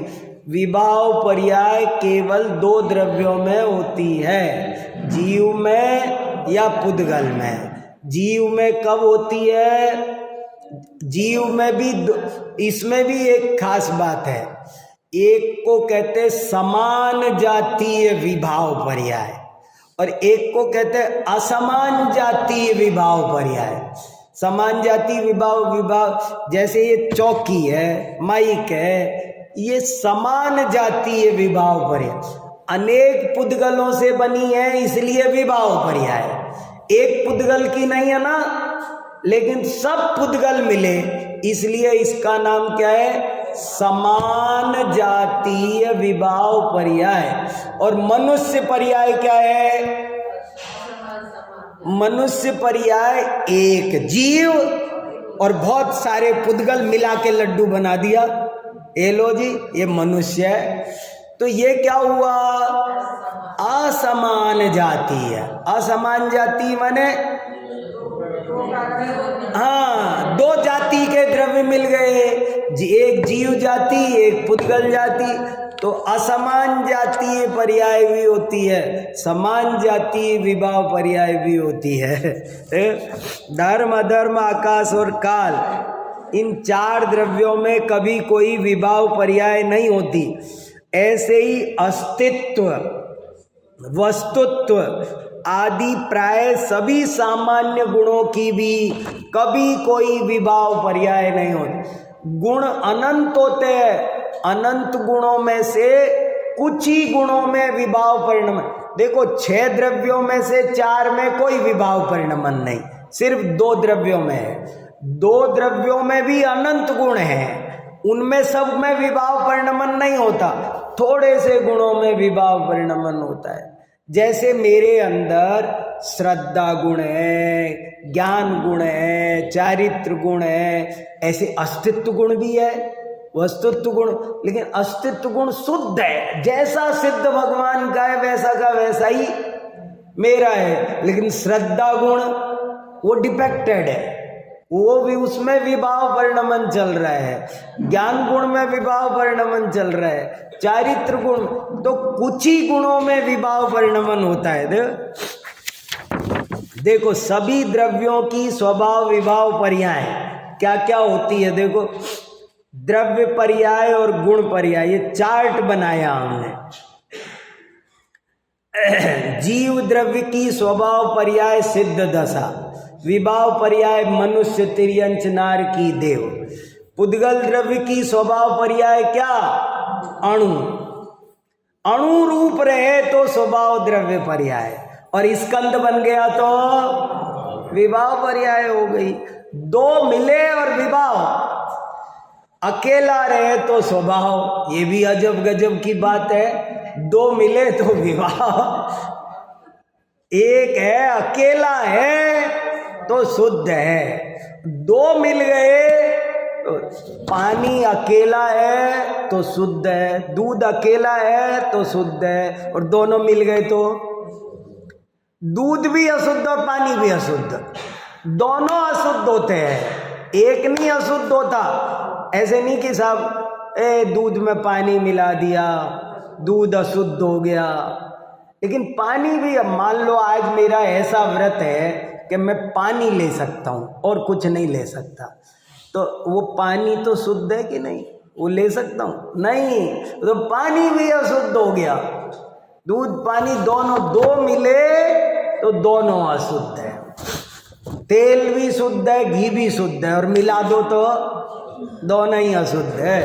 विभाव पर्याय केवल 2 द्रव्यों में होती है, जीव में या पुद्गल में। जीव में कब होती है? जीव में भी इसमें भी एक खास बात है। एक को कहते समान जातीय विभाव पर्याय और एक को कहते असमान जातीय विभाव पर्याय। समान जातीय विभाव जैसे ये चौकी है, माइक है, ये समान जातीय विभाव पर्याय। अनेक पुद्गलों से बनी है इसलिए विभाव पर्याय। एक पुद्गल की नहीं है ना, लेकिन सब पुद्गल मिले इसलिए इसका नाम क्या है? समान जातीय विभाव पर्याय। और मनुष्य पर्याय क्या है? मनुष्य पर्याय एक जीव और बहुत सारे पुद्गल मिला के लड्डू बना दिया, ये लो जी ये मनुष्य है। तो ये क्या हुआ? असमान जाति है। असमान जाति माने हाँ, 2 जाति के द्रव्य मिल गए, एक जीव जाति एक पुद्गल जाति। तो असमान जातीय पर्याय भी होती है, समान जातीय विभाव पर्याय भी होती है। धर्म, अधर्म, आकाश और काल, इन 4 द्रव्यों में कभी कोई विभाव पर्याय नहीं होती। ऐसे ही अस्तित्व, वस्तुत्व आदि प्राय सभी सामान्य गुणों की भी कभी कोई विभाव पर्याय नहीं होती। गुण अनंत होते हैं, अनंत गुणों में से कुछ ही गुणों में विभाव परिणमन। देखो 6 द्रव्यों में से 4 में कोई विभाव परिणमन नहीं, सिर्फ 2 द्रव्यों में है। 2 द्रव्यों में भी अनंत गुण हैं, उनमें सब में विभाव परिणमन नहीं होता, थोड़े से गुणों में विभाव परिणमन होता है। जैसे मेरे अंदर श्रद्धा गुण है, ज्ञान गुण है, चारित्र गुण है, ऐसे अस्तित्व गुण भी है, वस्तुत्व गुण। लेकिन अस्तित्व गुण शुद्ध है, जैसा सिद्ध भगवान का है वैसा का वैसा ही मेरा है। लेकिन श्रद्धा गुण वो डिफेक्टेड है, वो भी उसमें विभाव परिणमन चल रहा है, ज्ञान गुण में विभाव परिणमन चल रहा है, चारित्र गुण, तो कुछ ही गुणों में विभाव परिणमन होता है। देखो सभी द्रव्यों की स्वभाव विभाव पर्याय क्या क्या होती है। देखो द्रव्य पर्याय और गुण पर्याय, ये चार्ट बनाया हमने। जीव द्रव्य की स्वभाव पर्याय सिद्ध दशा, विभाव पर्याय मनुष्य, तिर्यंच, नार की देव। पुद्गल द्रव्य की स्वभाव पर्याय क्या? अणु। अणु रूप रहे तो स्वभाव द्रव्य पर्याय, और स्कंद बन गया तो विभाव पर्याय हो गई। 2 मिले और विभाव, अकेला रहे तो स्वभाव, ये भी अजब गजब की बात है। 2 मिले तो विभाव, एक है अकेला है तो शुद्ध है, 2 मिल गए तो पानी अकेला है तो शुद्ध है, दूध अकेला है तो शुद्ध है, और दोनों मिल गए तो दूध भी अशुद्ध और पानी भी अशुद्ध, दोनों अशुद्ध होते हैं, एक नहीं अशुद्ध होता। ऐसे नहीं कि साहब दूध में पानी मिला दिया, दूध अशुद्ध हो गया। लेकिन पानी भी, अब मान लो आज मेरा ऐसा व्रत है कि मैं पानी ले सकता हूँ और कुछ नहीं ले सकता, तो वो पानी तो शुद्ध है कि नहीं? वो ले सकता हूँ? नहीं, तो पानी भी अशुद्ध हो गया। दूध पानी दोनों 2 मिले तो दोनों अशुद्ध है। तेल भी शुद्ध है, घी भी शुद्ध है, और मिला दो तो दोनों ही अशुद्ध है।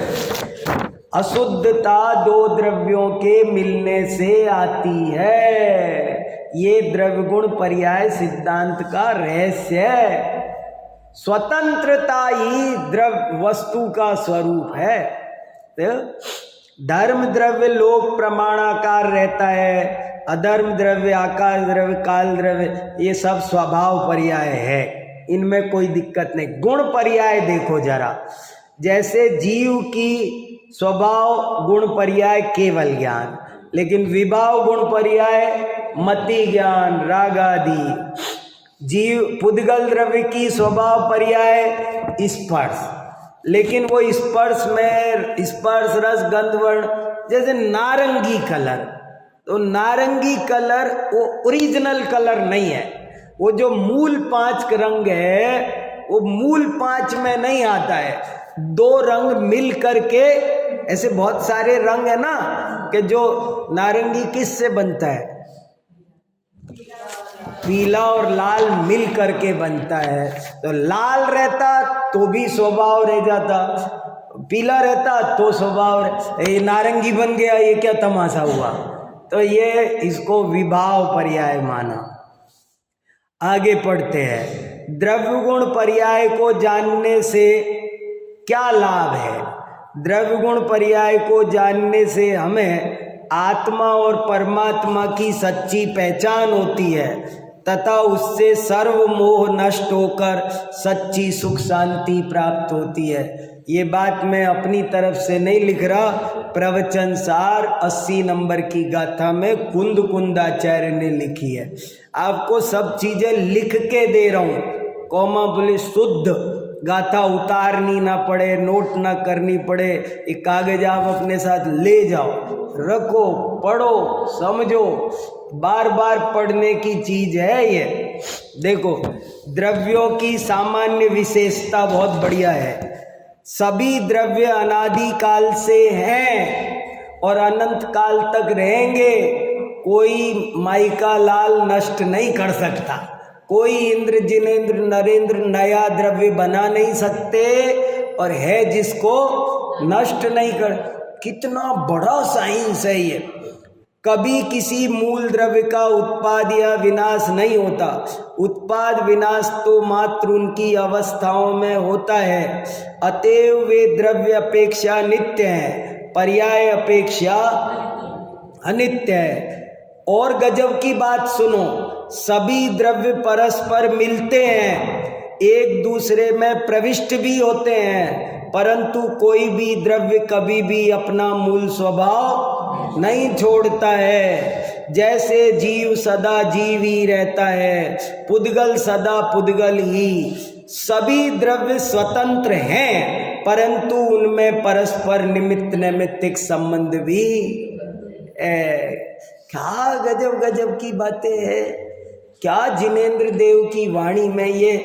अशुद्धता 2 द्रव्यों के मिलने से आती है, ये द्रव्य गुण पर्याय सिद्धांत का रहस्य है। स्वतंत्रता ही द्रव्य वस्तु का स्वरूप है। तो धर्म द्रव्य लोक प्रमाणाकार रहता है, अधर्म द्रव्य, आकार द्रव्य, काल द्रव्य, ये सब स्वभाव पर्याय है, इनमें कोई दिक्कत नहीं। गुण पर्याय देखो जरा, जैसे जीव की स्वभाव गुण पर्याय केवल ज्ञान, लेकिन विभाव गुण पर्याय मति ज्ञान राग आदि। जीव पुद्गल द्रव्य की स्वभाव पर्याय स्पर्श, लेकिन वो स्पर्श में स्पर्श रस गंध वर्ण, जैसे नारंगी कलर, तो नारंगी कलर वो ओरिजिनल कलर नहीं है, वो जो मूल 5 रंग है वो मूल 5 में नहीं आता है, 2 रंग मिल करके, ऐसे बहुत सारे रंग है ना, कि जो नारंगी किस से बनता है, पीला और लाल मिल करके बनता है। तो लाल रहता तो भी स्वभाव रह जाता, पीला रहता तो स्वभाव, ये नारंगी बन गया, ये क्या तमाशा हुआ। तो ये इसको विभाव पर्याय माना। आगे पढ़ते हैं, द्रव्य गुण पर्याय को जानने से क्या लाभ है। द्रव्य गुण पर्याय को जानने से हमें आत्मा और परमात्मा की सच्ची पहचान होती है तथा उससे सर्व मोह नष्ट होकर सच्ची सुख शांति प्राप्त होती है। ये बात मैं अपनी तरफ से नहीं लिख रहा, प्रवचन सार 80 नंबर की गाथा में कुंद कुंदाचार्य ने लिखी है। आपको सब चीजें लिख के दे रहा हूँ, कौमा बोले शुद्ध, गाथा उतारनी ना पड़े, नोट ना करनी पड़े, एक कागज आप अपने साथ ले जाओ, रखो, पढ़ो, समझो, बार बार पढ़ने की चीज है ये। देखो, द्रव्यों की सामान्य विशेषता बहुत बढ़िया है। सभी द्रव्य अनादि काल से हैं और अनंत काल तक रहेंगे। कोई माइका लाल नष्ट नहीं कर सकता, कोई इंद्र जिनेंद्र नरेंद्र नया द्रव्य बना नहीं सकते, और है जिसको नष्ट नहीं कर। कितना बड़ा साइंस है ये। कभी किसी मूल द्रव्य का उत्पाद या विनाश नहीं होता। उत्पाद विनाश तो मात्र उनकी अवस्थाओं में होता है, अतएव वे द्रव्य अपेक्षा नित्य हैं, पर्याय अपेक्षा अनित्य है। और गजब की बात सुनो, सभी द्रव्य परस्पर मिलते हैं, एक दूसरे में प्रविष्ट भी होते हैं, परंतु कोई भी द्रव्य कभी भी अपना मूल स्वभाव नहीं छोड़ता है। जैसे जीव सदा जीव ही रहता है, पुद्गल सदा पुद्गल ही। सभी द्रव्य स्वतंत्र हैं, परंतु उनमें परस्पर निमित्त नैमित्तिक संबंध भी है। क्या गजब गजब की बातें हैं, क्या जिनेंद्र देव की वाणी में ये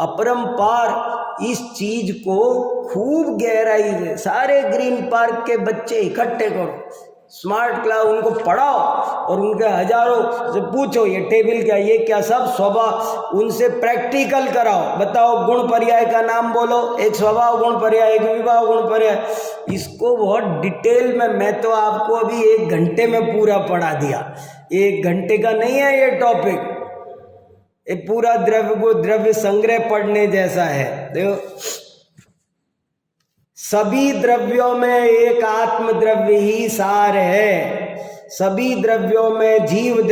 अपरंपार इस चीज को खूब गहराई से। सारे ग्रीन पार्क के बच्चे इकट्ठे करो, स्मार्ट क्लास उनको पढ़ाओ और उनके हजारों से पूछो ये टेबल क्या, ये क्या, सब स्वभाव उनसे प्रैक्टिकल कराओ। बताओ गुण पर्याय का नाम बोलो, एक स्वभाव गुण पर्याय, एक विभाव गुण पर्याय। इसको बहुत डिटेल में मैं तो आपको अभी 1 घंटे में पूरा पढ़ा दिया। 1 घंटे का नहीं है ये टॉपिक, ये पूरा द्रव्य संग्रह पढ़ने जैसा है। देखो, सभी द्रव्यों में एक आत्म द्रव्य ही सार है। सभी द्रव्यों में जीव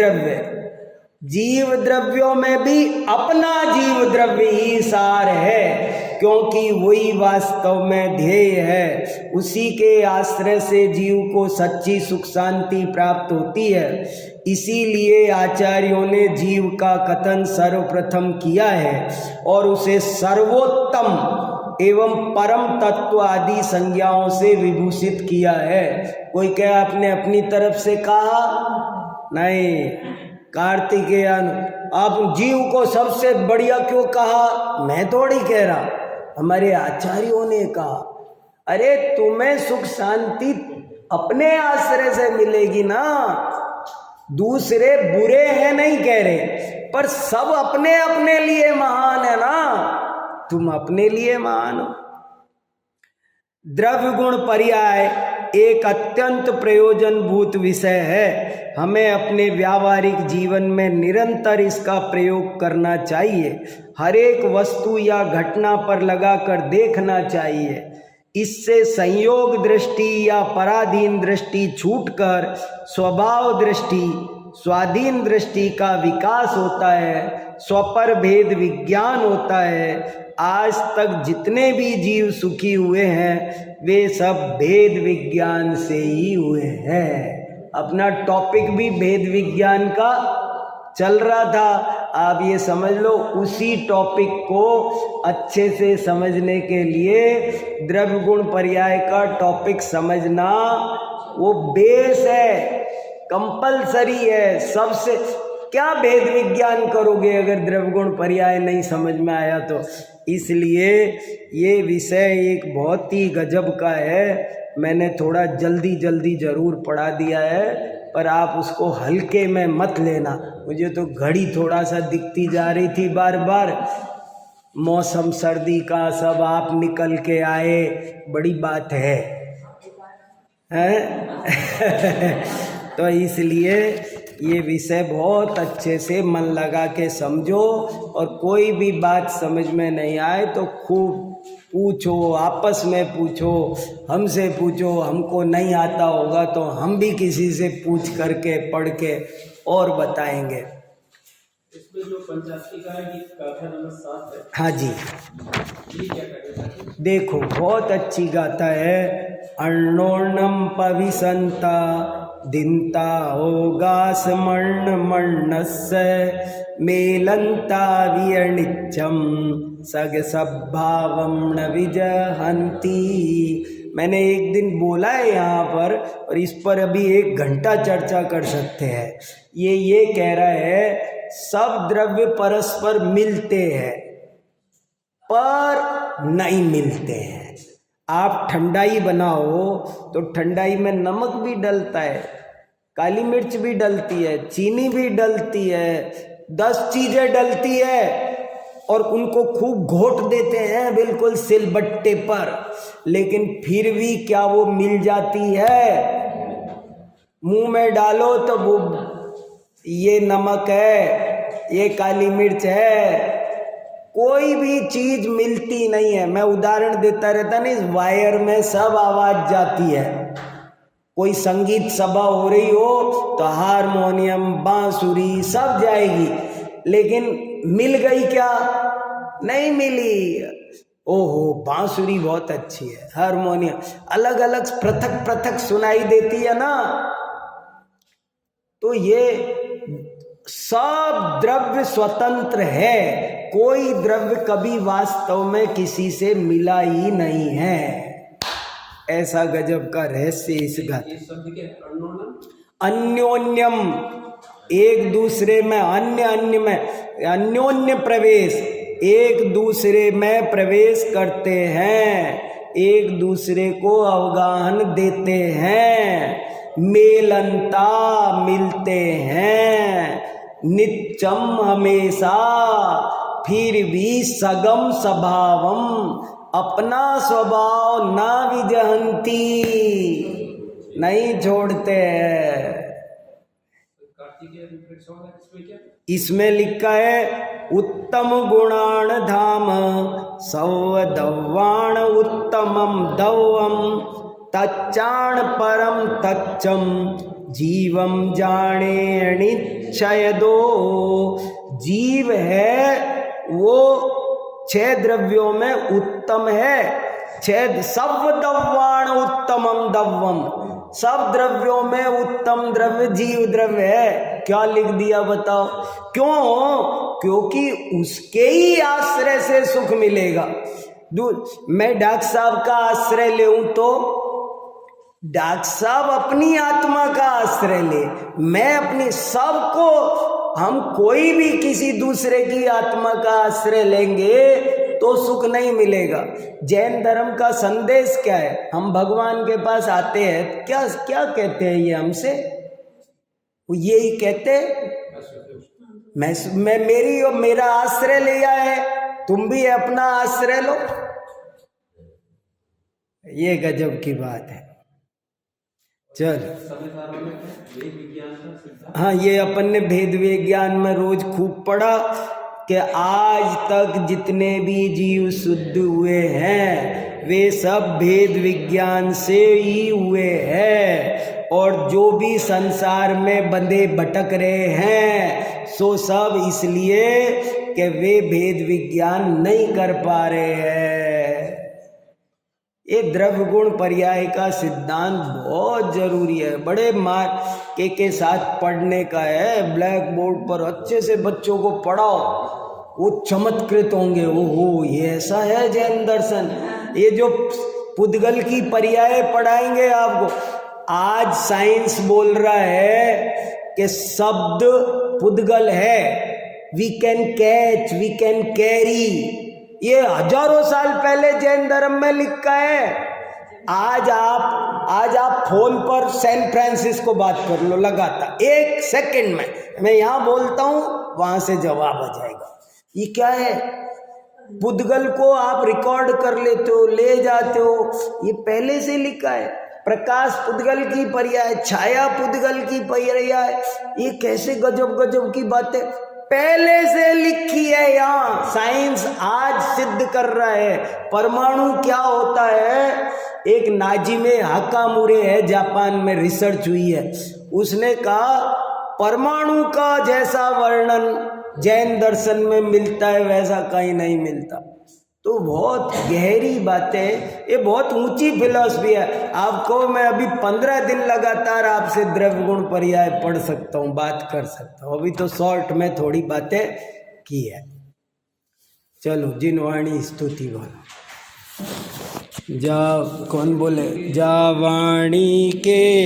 द्रव्यों में भी अपना जीव द्रव्य ही सार है, क्योंकि वही वास्तव में ध्येय है। उसी के आश्रय से जीव को सच्ची सुख शांति प्राप्त होती है। इसीलिए आचार्यों ने जीव का कथन सर्वप्रथम किया है और उसे सर्वोत्तम एवं परम तत्व आदि संज्ञाओं से विभूषित किया है। कोई क्या आपने अपनी तरफ से कहा? नहीं। कार्तिकेयन, आप जीव को सबसे बढ़िया क्यों कहा? मैं थोड़ी कह रहा, हमारे आचार्यों ने कहा। अरे तुम्हें सुख शांति अपने आश्रय से मिलेगी ना, दूसरे बुरे हैं नहीं कह रहे, पर सब अपने अपने लिए महान है ना, तुम अपने लिए महान हो। द्रव्य गुण पर्याय एक अत्यंत प्रयोजनभूत विषय है। हमें अपने व्यावहारिक जीवन में निरंतर इसका प्रयोग करना चाहिए। हर एक वस्तु या घटना पर लगाकर देखना चाहिए। इससे संयोग दृष्टि या पराधीन दृष्टि छूटकर स्वभाव दृष्टि, स्वाधीन दृष्टि का विकास होता है, स्वपर भेद विज्ञान होता है। आज तक जितने भी जीव सुखी हुए हैं वे सब भेद विज्ञान से ही हुए हैं। अपना टॉपिक भी भेद विज्ञान का चल रहा था। आप ये समझ लो, उसी टॉपिक को अच्छे से समझने के लिए द्रव्य गुण पर्याय का टॉपिक समझना वो बेस है, कंपलसरी है। सबसे क्या भेद विज्ञान करोगे अगर द्रव्य गुण पर्याय नहीं समझ में आया तो। इसलिए ये विषय एक बहुत ही गजब का है। मैंने थोड़ा जल्दी जरूर पढ़ा दिया है, पर आप उसको हल्के में मत लेना। मुझे तो घड़ी थोड़ा सा दिखती जा रही थी बार बार। मौसम सर्दी का, सब आप निकल के आए, बड़ी बात है, तो इसलिए ये विषय बहुत अच्छे से मन लगा के समझो। और कोई भी बात समझ में नहीं आए तो खूब पूछो, आपस में पूछो, हमसे पूछो। हमको नहीं आता होगा तो हम भी किसी से पूछ करके पढ़ के और बताएंगे। इसमें जो पंचाक्षरी का है, गाथा नंबर 7 है। हाँ जी, ये क्या करेगा? देखो बहुत अच्छी गाथा है। अर्णोर्णम पविसंता दिनता होगा स्मर्ण मर्णस्य मेलंता वियनिच्छम सग सद्भावम न विजहंती। मैंने एक दिन बोला है यहाँ पर, और इस पर अभी 1 घंटा चर्चा कर सकते हैं। ये कह रहा है सब द्रव्य परस्पर मिलते हैं पर नहीं मिलते हैं। आप ठंडाई बनाओ तो ठंडाई में नमक भी डलता है, काली मिर्च भी डलती है, चीनी भी डलती है, 10 चीजें डलती है, और उनको खूब घोट देते हैं बिल्कुल सिलबट्टे पर, लेकिन फिर भी क्या वो मिल जाती है? मुंह में डालो तो वो ये नमक है, ये काली मिर्च है, कोई भी चीज मिलती नहीं है। मैं उदाहरण देता रहता ना, इस वायर में सब आवाज जाती है। कोई संगीत सभा हो रही हो तो हारमोनियम, बांसुरी सब जाएगी, लेकिन मिल गई क्या? नहीं मिली। ओहो, बांसुरी बहुत अच्छी है, हारमोनियम अलग अलग पृथक पृथक सुनाई देती है ना। तो ये सब द्रव्य स्वतंत्र है, कोई द्रव्य कभी वास्तव में किसी से मिला ही नहीं है। ऐसा गजब का रहस्य इस गाथा। अन्योन्यम, एक दूसरे में, अन्य में, अन्योन्य प्रवेश, एक दूसरे में प्रवेश करते हैं, एक दूसरे को अवगाहन देते हैं, मेलनता मिलते हैं, नित्यम हमेशा, फिर भी सगम स्वभावम, अपना स्वभाव ना विजहंती, नहीं छोड़ते हैं। इसमें लिखा है उत्तम गुणान धाम सौदवाण उत्तमम दवम तच्चाण परम तच्चम जीवम जाने निश्चय दो। जीव है वो 6 द्रव्यों में उत्तम है। 6 सब दव्वाण उत्तमम दव्वम, सब द्रव्यों में उत्तम द्रव्य जीव द्रव्य है। क्या लिख दिया बताओ? क्यों? क्योंकि उसके ही आश्रय से सुख मिलेगा। मैं डॉक्टर साहब का आश्रय लेऊं तो डॉक्टर साहब अपनी आत्मा का आश्रय ले, मैं अपनी, सबको, हम कोई भी किसी दूसरे की आत्मा का आश्रय लेंगे तो सुख नहीं मिलेगा। जैन धर्म का संदेश क्या है? हम भगवान के पास आते हैं, क्या क्या कहते हैं ये हमसे? वो यही कहते, मैं मेरी और मेरा आश्रय लिया है, तुम भी अपना आश्रय लो। ये गजब की बात है। चल समझदारों में क्या वेद विज्ञान का सिद्धांत। हाँ, ये अपन ने भेद विज्ञान में रोज खूब पढ़ा कि आज तक जितने भी जीव शुद्ध हुए हैं वे सब भेद विज्ञान से ही हुए हैं, और जो भी संसार में बंधे भटक रहे हैं सो सब इसलिए कि वे भेद विज्ञान नहीं कर पा रहे हैं। ये द्रव्य गुण पर्याय का सिद्धांत बहुत जरूरी है, बड़े मार के साथ पढ़ने का है। ब्लैक बोर्ड पर अच्छे से बच्चों को पढ़ाओ, वो चमत्कृत होंगे। ओहो, ये ऐसा है जैन दर्शन। ये जो पुद्गल की पर्याय पढ़ाएंगे आपको, आज साइंस बोल रहा है कि शब्द पुद्गल है, we can catch, we can carry. ये हजारों साल पहले जैन धर्म में लिखा है। आज आप फोन पर सैन फ्रांसिस्को बात कर लो, लगातार 1 सेकंड में मैं यहाँ बोलता हूँ, वहां से जवाब आ जाएगा। ये क्या है? पुद्गल को आप रिकॉर्ड कर लेते हो, ले जाते हो, ये पहले से लिखा है। प्रकाश पुद्गल की पर्याय, छाया पुद्गल की पर्याय, ये कैसे गजब गजब की बातें पहले से लिखी है। यहाँ साइंस आज सिद्ध कर रहा है परमाणु क्या होता है। एक नाजिमे हाकामुरे है, जापान में रिसर्च हुई है, उसने कहा परमाणु का जैसा वर्णन जैन दर्शन में मिलता है वैसा कहीं नहीं मिलता। तो बहुत गहरी बातें, ये बहुत ऊंची फिलॉसफी है। आपको मैं अभी 15 दिन लगातार आपसे द्रव्य गुण पर्याय पढ़ सकता हूँ, बात कर सकता हूँ। अभी तो शॉर्ट में थोड़ी बातें की है। चलो, जिनवाणी स्तुति बोलो। जा, कौन बोले? जा वाणी के